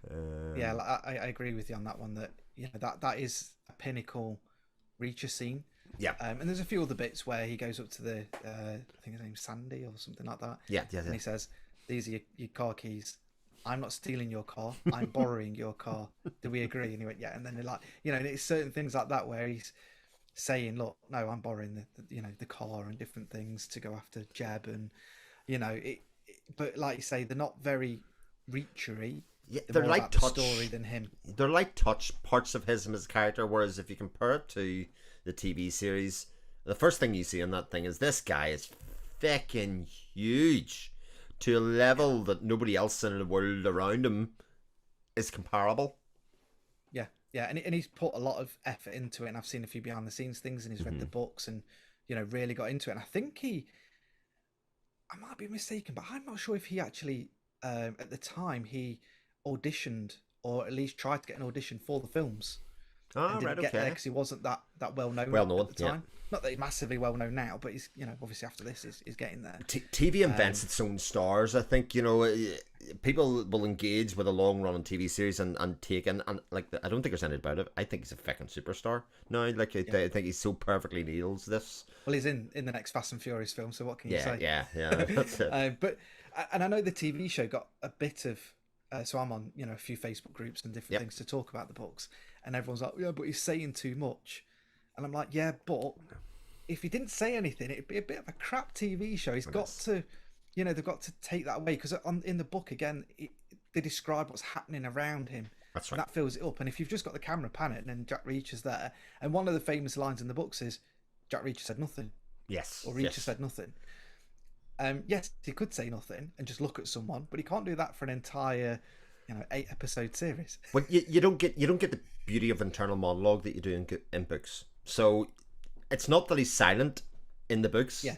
Yeah. I agree with you on that one. That that is a pinnacle Reacher scene. Yeah. And there's a few other bits where he goes up to the I think his name's Sandy or something like that. Yeah. And he says, "These are your car keys. I'm not stealing your car. I'm borrowing your car. Do we agree?" And he went, "Yeah." And then they're like, and it's certain things like that where he's saying, "Look, no, I'm borrowing the car and different things to go after Jeb," and but like you say, they're not very Reachery. Yeah, they're more like about the touch story than him. They're like touch parts of his character. Whereas if you compare it to the TV series, the first thing you see in that thing is this guy is fucking huge to a level that nobody else in the world around him is comparable. Yeah, and he's put a lot of effort into it, and I've seen a few behind the scenes things, and he's read the books, and really got into it. And I think I might be mistaken, but I'm not sure if he actually at the time he auditioned or at least tried to get an audition for the films. And didn't get there because he wasn't that well known at the time. Yeah. Not that he's massively well known now, but he's obviously after this is getting there. TV invents its own stars. I think people will engage with a long running TV series and take in, and like I don't think there's anything about it. I think he's a fucking superstar now. I think he so perfectly nails this. Well, he's in the next Fast and Furious film, so what can you say? Yeah, that's it. But I know the TV show got a bit of. So I'm on a few Facebook groups and different things to talk about the books, and everyone's like, "Yeah, but he's saying too much," and I'm like, "Yeah, but if he didn't say anything, it'd be a bit of a crap TV show. He's got to, they've got to take that away because in the book again, they describe what's happening around him. That's right. And that fills it up. And if you've just got the camera panning and Jack Reacher's there, and one of the famous lines in the books is, "Jack Reacher said nothing." Yes. Or Reacher said nothing. Yes, he could say nothing and just look at someone, but he can't do that for an entire, 8-episode series. But you don't get the beauty of internal monologue that you do in books. So it's not that he's silent in the books. Yeah.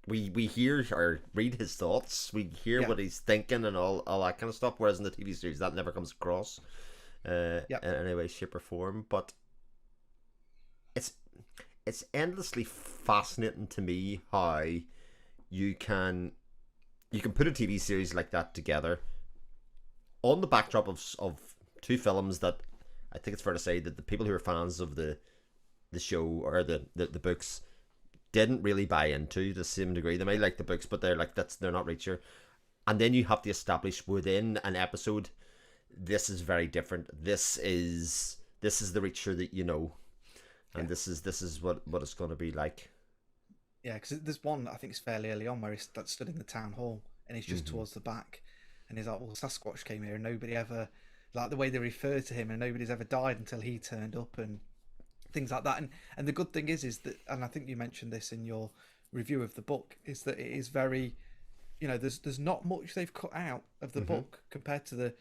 We hear or read his thoughts. We hear what he's thinking and all that kind of stuff. Whereas in the TV series, that never comes across in any way, shape, or form. But it's endlessly fascinating to me how you can put a TV series like that together on the backdrop of two films that I think it's fair to say that the people who are fans of the show or the books didn't really buy into to the same degree. They may like the books, but they're like they're not Reacher. And then you have to establish within an episode, this is very different. This is the Reacher that you know, and this is what it's going to be like. Yeah, because there's one I think it's fairly early on where he's stood in the town hall and he's just towards the back, and he's like, "Well, Sasquatch came here and nobody ever like the way they refer to him, and nobody's ever died until he turned up," and things like that. And the good thing is that, and I think you mentioned this in your review of the book, is that it is very, there's not much they've cut out of the book compared to the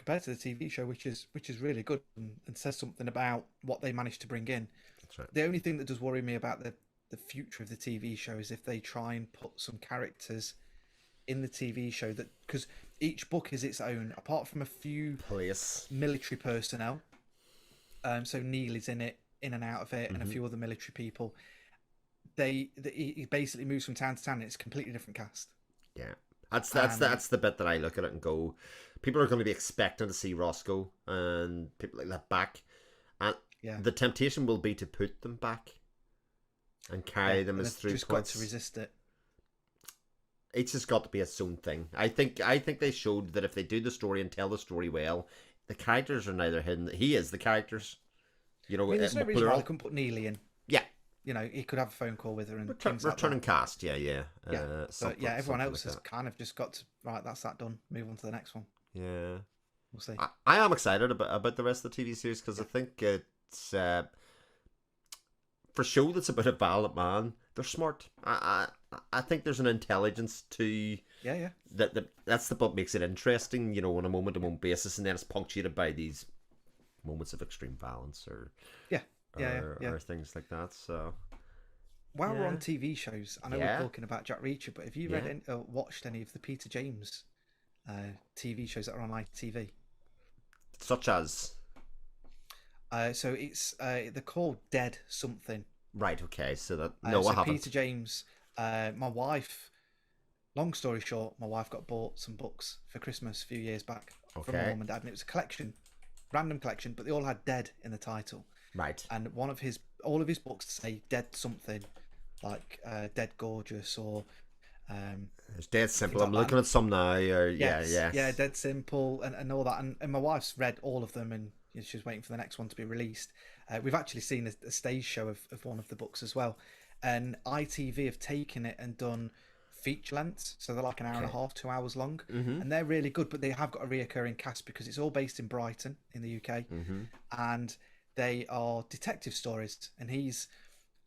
TV show, which is really good and says something about what they managed to bring in. That's right. The only thing that does worry me about the future of the TV show is if they try and put some characters in the TV show that, because each book is its own, apart from a few military personnel. So Neil is in and out of it, and a few other military people. He basically moves from town to town, and it's a completely different cast. Yeah, that's the bit that I look at it and go, people are going to be expecting to see Roscoe and people like that back, and the temptation will be to put them back and carry them as through just points. Got to resist it. It's just got to be its own thing. I think they showed that if they do the story and tell the story well, the characters are neither hidden. He is the characters. There's no reason why they couldn't put Neely in. Yeah. He could have a phone call with her and returning cast. Yeah. But everyone else has kind of just got to, right, that's that done. Move on to the next one. Yeah. We'll see. I am excited about the rest of the TV series because I think it's for a show that's about a violent man, they're smart. I think there's an intelligence to that's what makes it interesting, on a moment-to-moment basis, and then it's punctuated by these moments of extreme violence or things like that. So while we're on TV shows, I know we're talking about Jack Reacher, but have you read watched any of the Peter James TV shows that are on ITV? Such as? So it's they're called Dead Something. Right. Okay. So that I haven't. Peter James, my wife long story short, my wife got bought some books for Christmas a few years back from my Okay. mum and dad, and it was a collection, random collection, but they all had "dead" in the title. Right. And all of his books say "dead" something, like "dead gorgeous" or It's dead simple. things I'm like looking that. at some now. Or Yes, yeah. "dead simple" and all that. And my wife's read all of them, and she's waiting for the next one to be released. We've actually seen a stage show of one of the books as well, and ITV have taken it and done feature lengths, so they're like an hour and a half, 2 hours long, and they're really good. But they have got a reoccurring cast because it's all based in Brighton in the UK, and they are detective stories. And he's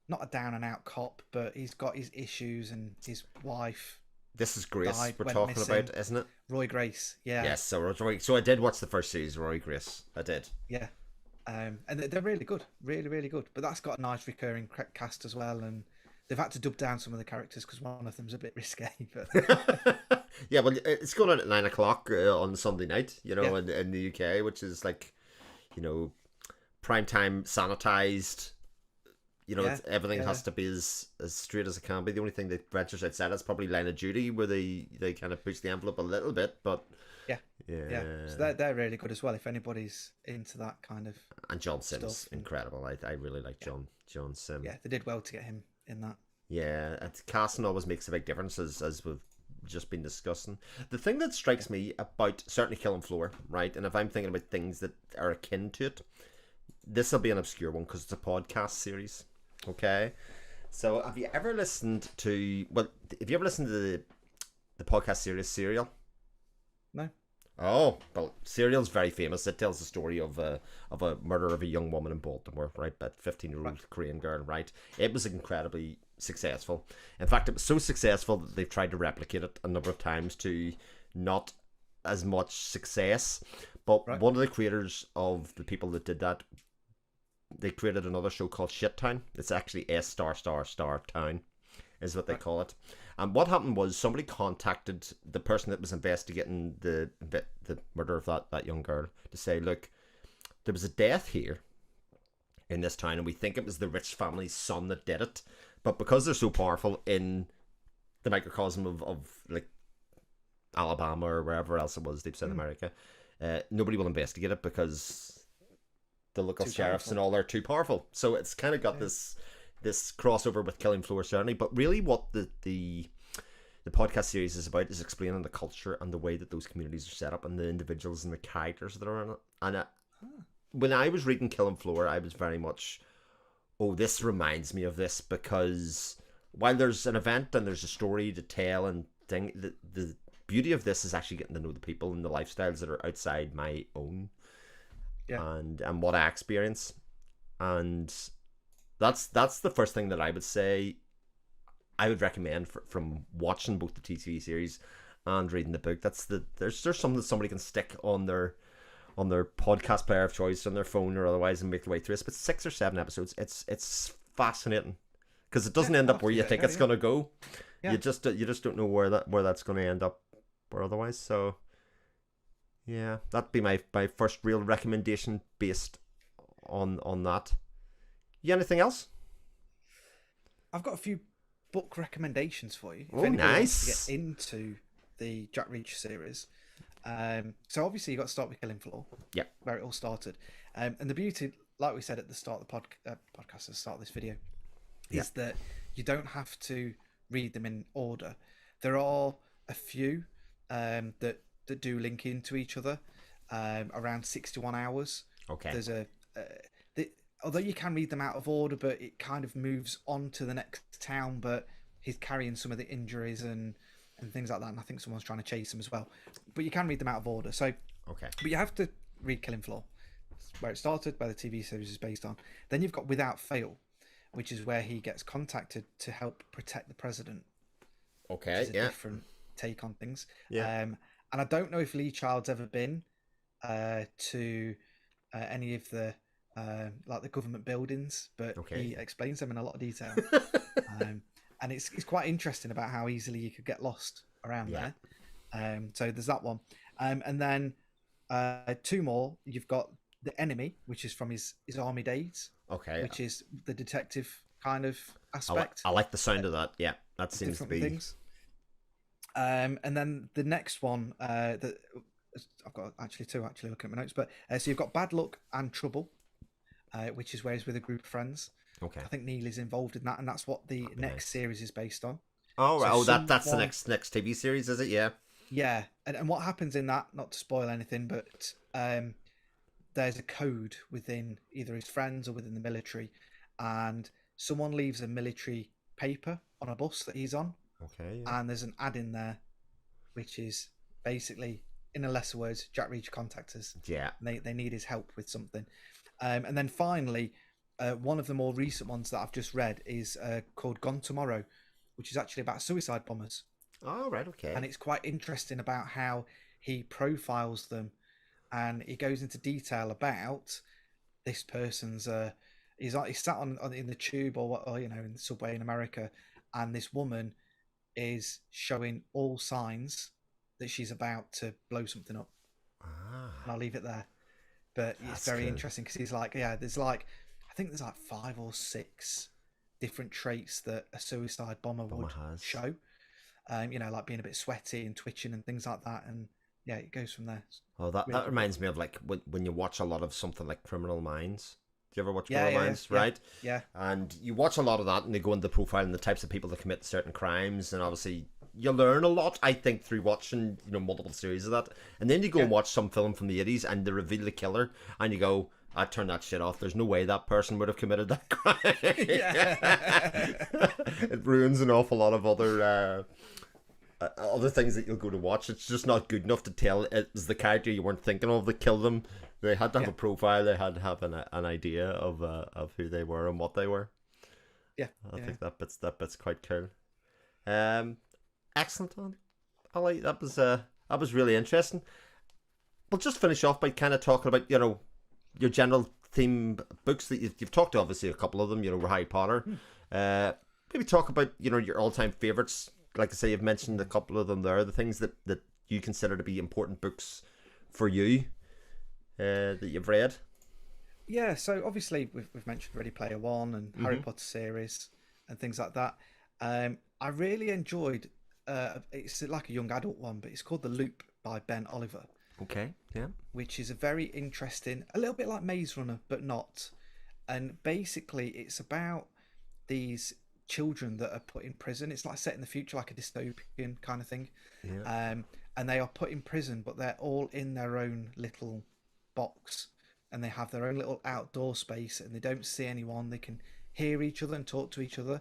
not a down and out cop, but he's got his issues, and his wife This is Grace died, we're went talking missing. about, isn't it? Roy Grace, yeah, Yes. So I did watch the first series, Rory Grace. I did. yeah. And they're really good, really, really good. But that's got a nice recurring cast as well, and they've had to dub down some of the characters because one of them's a bit risque. But Yeah, well, it's going on at 9 o'clock on Sunday night, Yeah. in the UK, which is like, prime time sanitized. Yeah, Everything yeah. has to be as straight as it can be. The only thing that ventures outside is probably Line of Duty, where they kind of push the envelope a little bit, but yeah, yeah. So they're really good as well. If anybody's into that kind of And John Sims, stuff. incredible. I really like John Sims. Yeah, they did well to get him in that. Yeah, and casting always makes a big difference, as we've just been discussing. The thing that strikes me about certainly Killing Floor, right, and if I'm thinking about things that are akin to it, this will be an obscure one because it's a podcast series. Okay, so have you ever listened to the podcast series Serial? No. Oh, well, Serial's very famous. It tells the story of a murder of a young woman in Baltimore, right? That 15-year-old Korean girl, right? It was incredibly successful. In fact, it was so successful that they've tried to replicate it a number of times to not as much success. But one of the creators of the people that did that, they created another show called Shit Town. It's actually S star star star town is what they call it. And what happened was somebody contacted the person that was investigating the murder of that young girl to say, look, there was a death here in this town, and we think it was the rich family's son that did it. But because they're so powerful in the microcosm of like Alabama or wherever else it was, deep south America, nobody will investigate it because the local sheriffs and all are too powerful. So it's kind of got this crossover with Killing Floor, certainly. But really what the podcast series is about is explaining the culture and the way that those communities are set up and the individuals and the characters that are in it. And when I was reading Killing Floor, I was very much, oh, this reminds me of this, because while there's an event and there's a story to tell and thing, the beauty of this is actually getting to know the people and the lifestyles that are outside my own and what I experience. And that's the first thing that I would say I would recommend from watching both the TV series and reading the book. There's something that somebody can stick on their podcast player of choice, on their phone or otherwise, and make their way through it. But 6 or 7 episodes, it's fascinating because it doesn't end up where you think it's gonna go. Yeah. You just don't know where that's gonna end up or otherwise. So yeah, that'd be my first real recommendation based on that. You anything else? I've got a few book recommendations for you. Oh, nice. Wants to get into the Jack Reacher series. So obviously you got to start with Killing Floor. Yeah. Where it all started. And the beauty, like we said at the start of the podcast, at the start of this video, is that you don't have to read them in order. There are a few that do link into each other, around 61 hours. Okay. There's although you can read them out of order, but it kind of moves on to the next town, but he's carrying some of the injuries and things like that, and I think someone's trying to chase him as well. But you can read them out of order. So, okay. But you have to read Killing Floor, where it started, where the TV series is based on. Then you've got Without Fail, which is where he gets contacted to help protect the president. Okay, which is a different take on things. Yeah. And I don't know if Lee Child's ever been to any of the like the government buildings, but he explains them in a lot of detail. And it's quite interesting about how easily you could get lost around there. So there's that one. And then 2 more. You've got The Enemy, which is from his army days. Okay. Which is the detective kind of aspect. I like the sound of that. Yeah, that seems to be... things. And then the next one that I've got actually two looking at my notes, but so you've got Bad Luck and Trouble, which is where he's with a group of friends. Okay. I think Neil is involved in that, and that's what the next series is based on. Oh, right. So That's the next TV series, is it? Yeah. Yeah, and what happens in that? Not to spoil anything, but there's a code within either his friends or within the military, and someone leaves a military paper on a bus that he's on. Okay. Yeah. And there's an ad in there, which is basically, in a lesser words, Jack Reacher contact us. Yeah. They need his help with something. And then finally, one of the more recent ones that I've just read is called Gone Tomorrow, which is actually about suicide bombers. Oh, right. Okay. And it's quite interesting about how he profiles them, and he goes into detail about this person's. He's sat on in the tube or in the subway in America, and this woman is showing all signs that she's about to blow something up. And I'll leave it there. But it's very interesting because he's like, I think there's like 5 or 6 different traits that a suicide bomber would show. Like being a bit sweaty and twitching and things like that. And yeah, it goes from there. Oh, that reminds me of like when you watch a lot of something like Criminal Minds. Do you ever watch Criminal Minds? Right? Yeah. And you watch a lot of that, and they go into the profile and the types of people that commit certain crimes, and obviously you learn a lot, I think, through watching multiple series of that. And then you go and watch some film from the 80s, and they reveal the killer, and you go, I turn that shit off. There's no way that person would have committed that crime. It ruins an awful lot of other things that you'll go to watch. It's just not good enough to tell it was the character you weren't thinking of that killed them. They had to have a profile. They had to have an idea of who they were and what they were. Yeah, I think that bit's quite cool. Excellent, Ollie. That was really interesting. We'll just finish off by kind of talking about your general theme books that you've talked to. Obviously, a couple of them. Harry Potter. Maybe talk about your all-time favorites. Like I say, you've mentioned a couple of them there. The things that you consider to be important books for you that you've read. Yeah, so obviously we've mentioned Ready Player One and Harry Potter series and things like that. I really enjoyed. It's like a young adult one, but it's called The Loop by Ben Oliver. Okay, yeah. Which is a very interesting, a little bit like Maze Runner, but not. And basically, it's about these children that are put in prison. It's like set in the future, like a dystopian kind of thing. Yeah. And they are put in prison, but they're all in their own little box, and they have their own little outdoor space, and they don't see anyone. They can hear each other and talk to each other.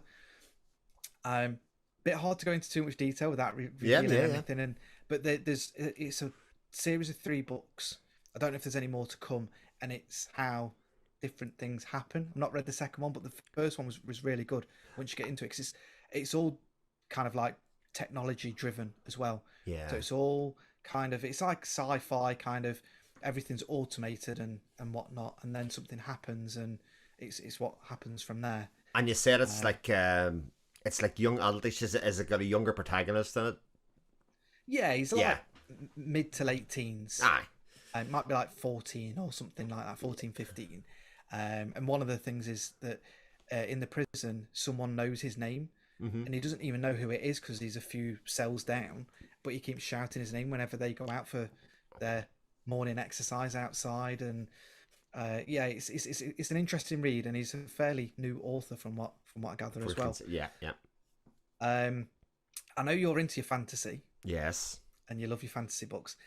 Bit hard to go into too much detail without revealing anything. But it's a series of 3 books. I don't know if there's any more to come, and it's how different things happen. I've not read the second one, but the first one was really good once you get into it, because it's all kind of like technology driven as well. Yeah. So it's all kind of, it's like sci-fi kind of, everything's automated and whatnot, and then something happens, and it's what happens from there. And you said it's like young adultish. Is it got a younger protagonist in it? Yeah, he's like mid to late teens. Aye. It might be like 14 or something like that, 14, 15. And one of the things is that in the prison, someone knows his name, and he doesn't even know who it is because he's a few cells down, but he keeps shouting his name whenever they go out for their morning exercise outside. And it's an interesting read, and he's a fairly new author from what I gather as well. Yeah. I know you're into your fantasy. Yes. And you love your fantasy books.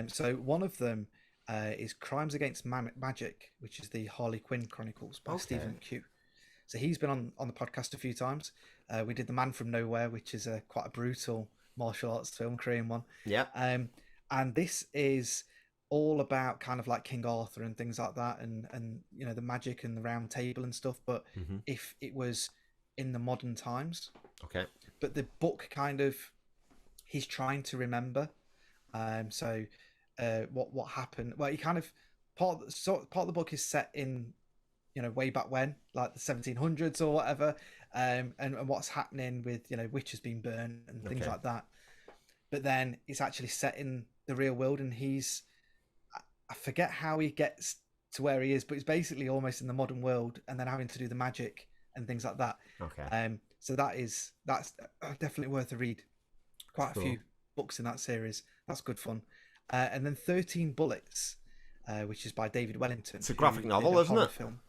So one of them is Crimes Against Magic, which is the Harley Quinn Chronicles by Stephen McHugh. So he's been on the podcast a few times. We did The Man from Nowhere, which is quite a brutal martial arts film, Korean one. Yeah. And this is all about kind of like King Arthur and things like that, and the magic and the round table and stuff. But if it was in the modern times. Okay. But the book kind of, he's trying to remember. What happened? Well, he kind of part of the book is set in, way back when, like the 1700s or whatever, and what's happening with witches being burned and things like that. But then it's actually set in the real world, and I forget how he gets to where he is, but it's basically almost in the modern world, and then having to do the magic and things like that. Okay. So that's definitely worth a read. Quite a few books in that series. That's good fun. And then 13 Bullets, which is by David Wellington. It's a graphic novel, isn't it? Film.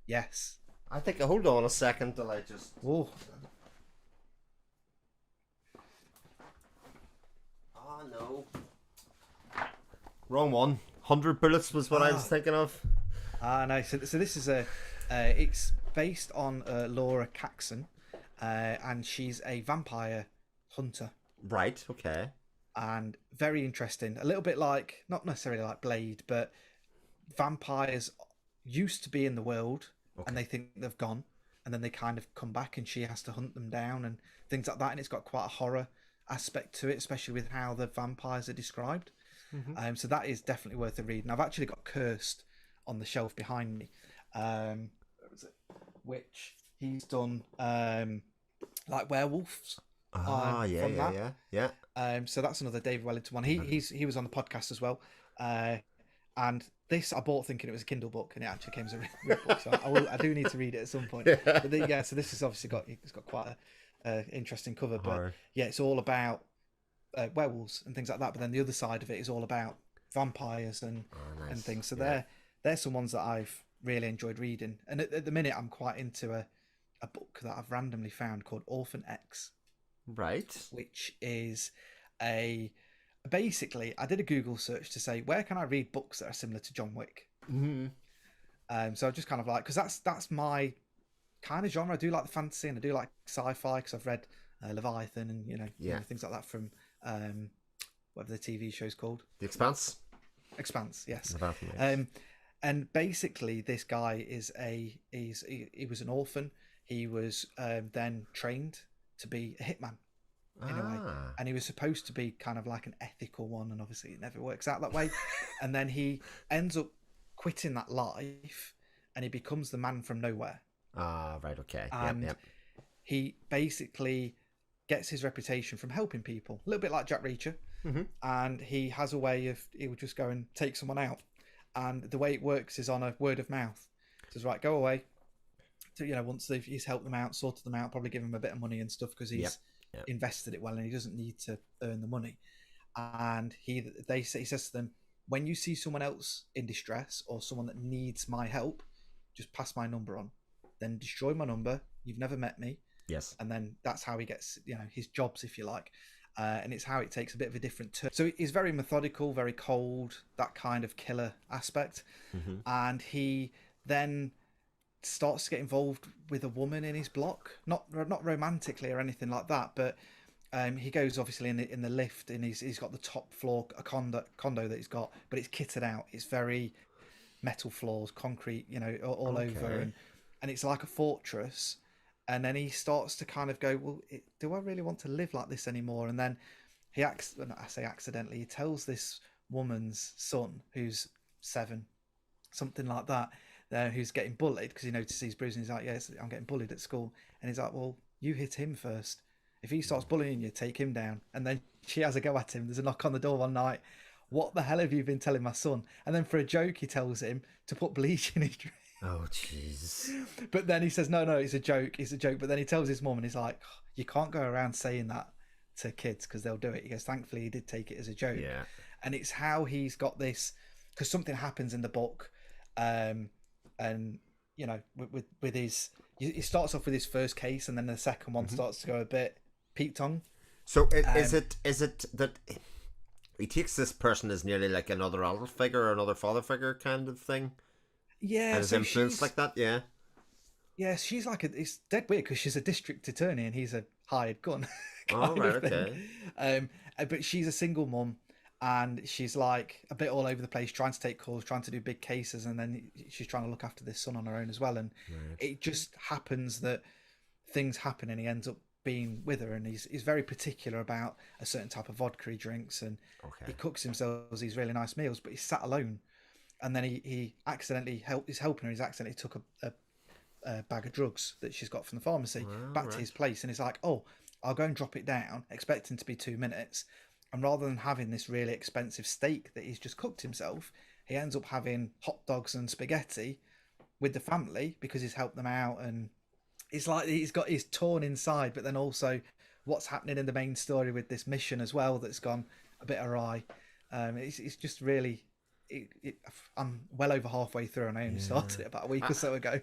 Yes. I think. Hold on a second till I just. Oh. Oh no. Wrong one. 100 Bullets was what I was thinking of. No. So this is it's based on Laura Caxon, and she's a vampire hunter. Right. Okay. And very interesting. A little bit like, not necessarily like Blade, but vampires used to be in the world, and they think they've gone, and then they kind of come back, and she has to hunt them down and things like that. And it's got quite a horror aspect to it, especially with how the vampires are described. So that is definitely worth a read. And I've actually got Cursed on the shelf behind me, where was it? Which he's done like werewolves. Yeah. So that's another David Wellington one. He was on the podcast as well. And this I bought thinking it was a Kindle book, and it actually came as a real book. So I do need to read it at some point. But so this has obviously got quite a interesting cover. But yeah, it's all about werewolves and things like that. But then the other side of it is all about vampires and things. So they're some ones that I've really enjoyed reading. And at the minute, I'm quite into a book that I've randomly found called Orphan X. Right. Which is basically, I did a Google search to say, where can I read books that are similar to John Wick? So I just kind of like, because that's my kind of genre. I do like the fantasy and I do like sci-fi, because I've read Leviathan and you know, things like that from whatever the TV show's called. The Expanse. Expanse, yes. Leviathan, yes. And basically, this guy he was an orphan. He was then trained to be a hitman in a way, and he was supposed to be kind of like an ethical one, and obviously it never works out that way. And then he ends up quitting that life, and he becomes the man from nowhere. Right, okay. And he basically gets his reputation from helping people, a little bit like Jack Reacher. And he has a way of, he would just go and take someone out, and the way it works is on a word of mouth. He says, right, go away. So, once he's helped them out, sorted them out, probably give them a bit of money and stuff, because he's invested it well, and he doesn't need to earn the money. And he says to them, when you see someone else in distress or someone that needs my help, just pass my number on, then destroy my number. You've never met me. Yes. And then that's how he gets, his jobs, if you like. And it's how it takes a bit of a different turn. So he's very methodical, very cold, that kind of killer aspect. And he then starts to get involved with a woman in his block, not romantically or anything like that, but he goes obviously in the lift, and he's got the top floor, a condo that he's got, but it's kitted out. It's very metal floors, concrete, all over, and it's like a fortress. And then he starts to kind of go, well, do I really want to live like this anymore? And then he accidentally, he tells this woman's son, who's 7, something like that, who's getting bullied, because he notices he's bruising. He's like, yes, I'm getting bullied at school. And he's like, well, you hit him first. If he starts bullying you, take him down. And then she has a go at him. There's a knock on the door one night. What the hell have you been telling my son? And then for a joke, he tells him to put bleach in his drink. Oh, jeez. But then he says, no, it's a joke. It's a joke. But then he tells his mum, and he's like, you can't go around saying that to kids, because they'll do it. He goes, thankfully, he did take it as a joke. Yeah. And it's how he's got this, because something happens in the book. And, with his, he starts off with his first case, and then the second one starts to go a bit Pete Tong. So is it that he takes this person as nearly like another adult figure or another father figure kind of thing? Yeah, and his influence like that. Yeah. Yeah, she's like it's dead weird, because she's a district attorney and he's a hired gun. Oh right, okay. But she's a single mum, and she's like a bit all over the place, trying to take calls, trying to do big cases, and then she's trying to look after this son on her own as well. And it just happens that things happen, and he ends up being with her, and he's very particular about a certain type of vodka he drinks, and he cooks himself these really nice meals, but he's sat alone. And then he accidentally he's helping her. He's accidentally took a bag of drugs that she's got from the pharmacy back to his place, and he's like, oh, I'll go and drop it down, expecting to be 2 minutes. And rather than having this really expensive steak that he's just cooked himself, he ends up having hot dogs and spaghetti with the family, because he's helped them out. And it's like he's torn inside, but then also what's happening in the main story with this mission as well that's gone a bit awry. It's just really. I'm well over halfway through, and I only started it about a week or so ago.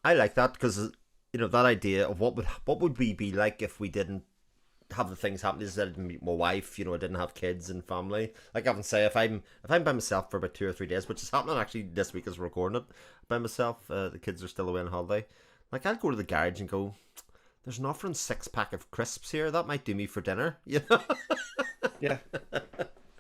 I like that because that idea of what would we be like if we didn't have the things happen. Is that I didn't meet my wife, I didn't have kids and family. Like I often say, if I'm by myself for about 2 or 3 days, which is happening actually this week as we're recording it, by myself, the kids are still away on holiday. Like I'd go to the garage and go, "There's an offering 6-pack of crisps here. That might do me for dinner." Yeah,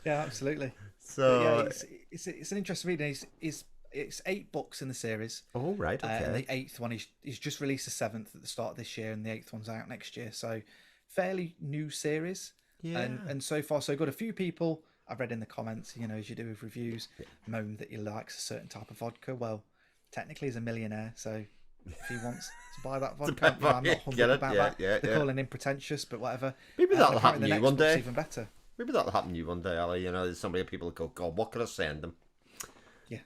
absolutely. So it's an interesting reading. It's 8 books in the series. Oh right, okay. And the 8th one he's just released the 7th at the start of this year, and the 8th one's out next year. So fairly new series. Yeah. And so far so good. A few people I've read in the comments, as you do with reviews, moan that he likes a certain type of vodka. Well, technically he's a millionaire, so if he wants to buy that vodka, I'm not humble about that. They're calling him pretentious, but whatever. Maybe that'll happen to you one day. Even better. Maybe that'll happen to you one day, Ali. There's somebody people go, "God, what could I send them?" Yeah.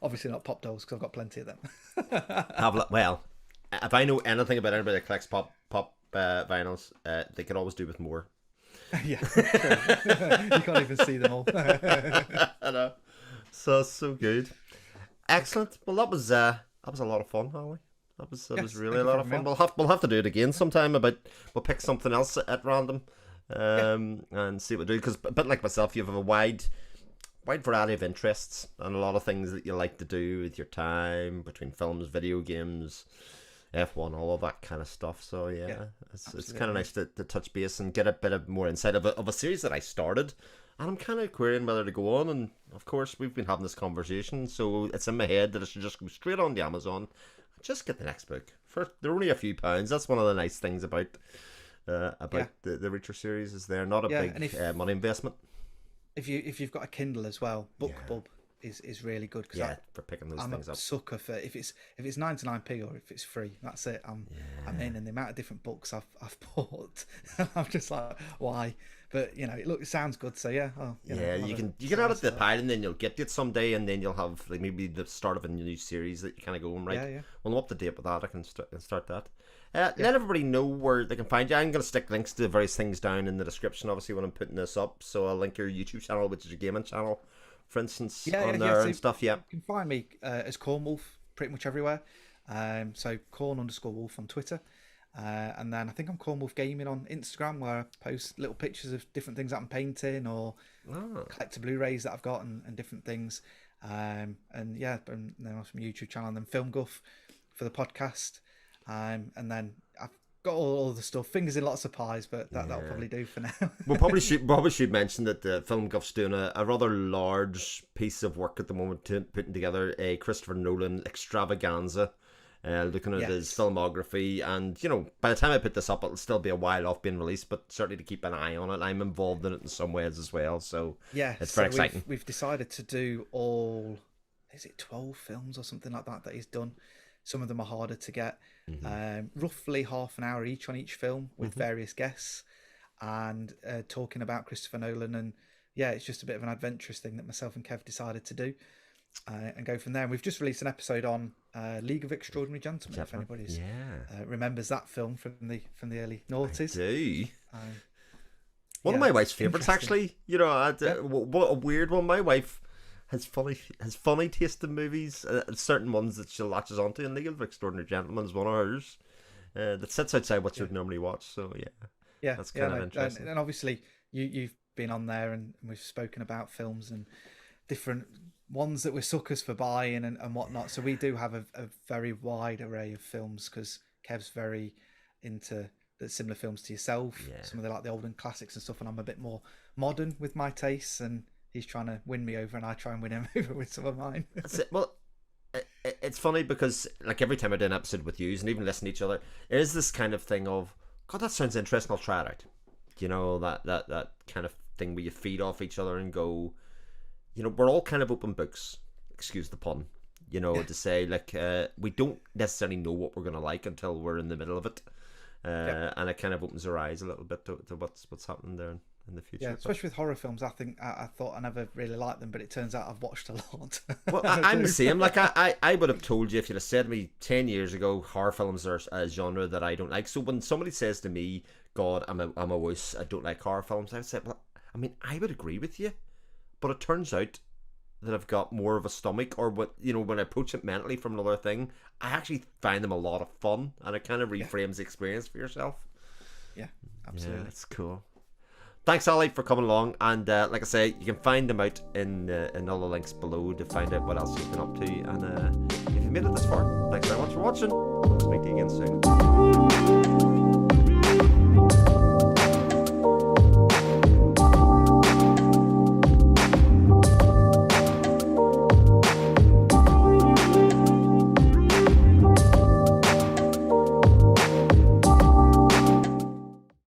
Obviously not pop dolls, because I've got plenty of them. Well, if I know anything about anybody that collects pop vinyls, they can always do with more. Yeah, you can't even see them all. I know. So good. Excellent. Well, that was a lot of fun, Holly. That was really a lot of fun. We'll have to do it again sometime. We'll pick something else at random, and see what we do. Because a bit like myself, you have a wide variety of interests and a lot of things that you like to do with your time between films, video games, F1, all of that kind of stuff. So it's kind of nice to touch base and get a bit of more insight of a series that I started, and I'm kind of querying whether to go on. And of course, we've been having this conversation, so it's in my head that I should just go straight on to Amazon, just get the next book. They're only a few pounds. That's one of the nice things about the Reacher series, is they're not a big money investment. If you've got a Kindle as well, BookBub is really good. Cause for picking those I'm things up. I'm a sucker for if it's 99p or if it's free. That's it. I'm in, and the amount of different books I've bought, I'm just like, why? But it sounds good. So you can add it to the pile, and then you'll get it someday, and then you'll have like maybe the start of a new series that you kind of go right. Well, I'm up to date with that. I can start that. Let everybody know where they can find you. I'm going to stick links to various things down in the description, obviously, when I'm putting this up. So I'll link your YouTube channel, which is your gaming channel, for instance, on there and stuff. Yeah, you can find me as Cornwolf pretty much everywhere. So Corn_Wolf on Twitter. And then I think I'm Cornwolf Gaming on Instagram, where I post little pictures of different things that I'm painting or collector Blu-rays that I've got and different things. And then on some YouTube channel, and then Filmguff for the podcast. And then I've got all the stuff, fingers in lots of pies, but that'll probably do for now. We'll probably should mention that Filmguff's doing a rather large piece of work at the moment, putting together a Christopher Nolan extravaganza, looking at his filmography. And by the time I put this up, it'll still be a while off being released, but certainly to keep an eye on it. I'm involved in it in some ways as well, so it's very exciting. We've decided to do all, is it 12 films or something like that he's done. Some of them are harder to get. Roughly half an hour each on each film with various guests, and talking about Christopher Nolan. And it's just a bit of an adventurous thing that myself and Kev decided to do, and go from there. And we've just released an episode on League of Extraordinary Gentlemen. If anybody's remembers that film from the early noughties. I do. One of my wife's favourites, actually. What a weird one. My wife has funny taste in movies, certain ones that she latches onto, and League of Extraordinary Gentlemen is one of hers that sits outside what you would normally watch. So that's kind of interesting. And obviously you've been on there, and we've spoken about films and different ones that we're suckers for buying and whatnot. So we do have a very wide array of films, because Kev's very into the similar films to yourself. Some of the olden classics and stuff, and I'm a bit more modern with my tastes, and he's trying to win me over, and I try and win him over with some of mine. That's it. Well, it's funny because every time I do an episode with you and even listen to each other, it is this kind of thing of, God, that sounds interesting, I'll try it out. That kind of thing where you feed off each other and go, we're all kind of open books, excuse the pun, to say we don't necessarily know what we're going to like until we're in the middle of it. And it kind of opens our eyes a little bit to what's happening there. in the future. Yeah, especially with horror films. I think I thought I never really liked them, but it turns out I've watched a lot. Well, I'm the same. Like I would have told you if you'd have said to me 10 years ago, horror films are a genre that I don't like. So when somebody says to me, "God, I'm a wuss, I don't like horror films," I would say, well, I mean, I would agree with you, but it turns out that I've got more of a stomach, or what, you know, when I approach it mentally from another thing, I actually find them a lot of fun, and it kind of reframes the experience for yourself. Yeah, absolutely. Yeah, that's cool. Thanks, Ali, for coming along, and like I say, you can find them out in all the links below to find out what else you've been up to, and if you made it this far, thanks very much for watching. I'll speak to you again soon.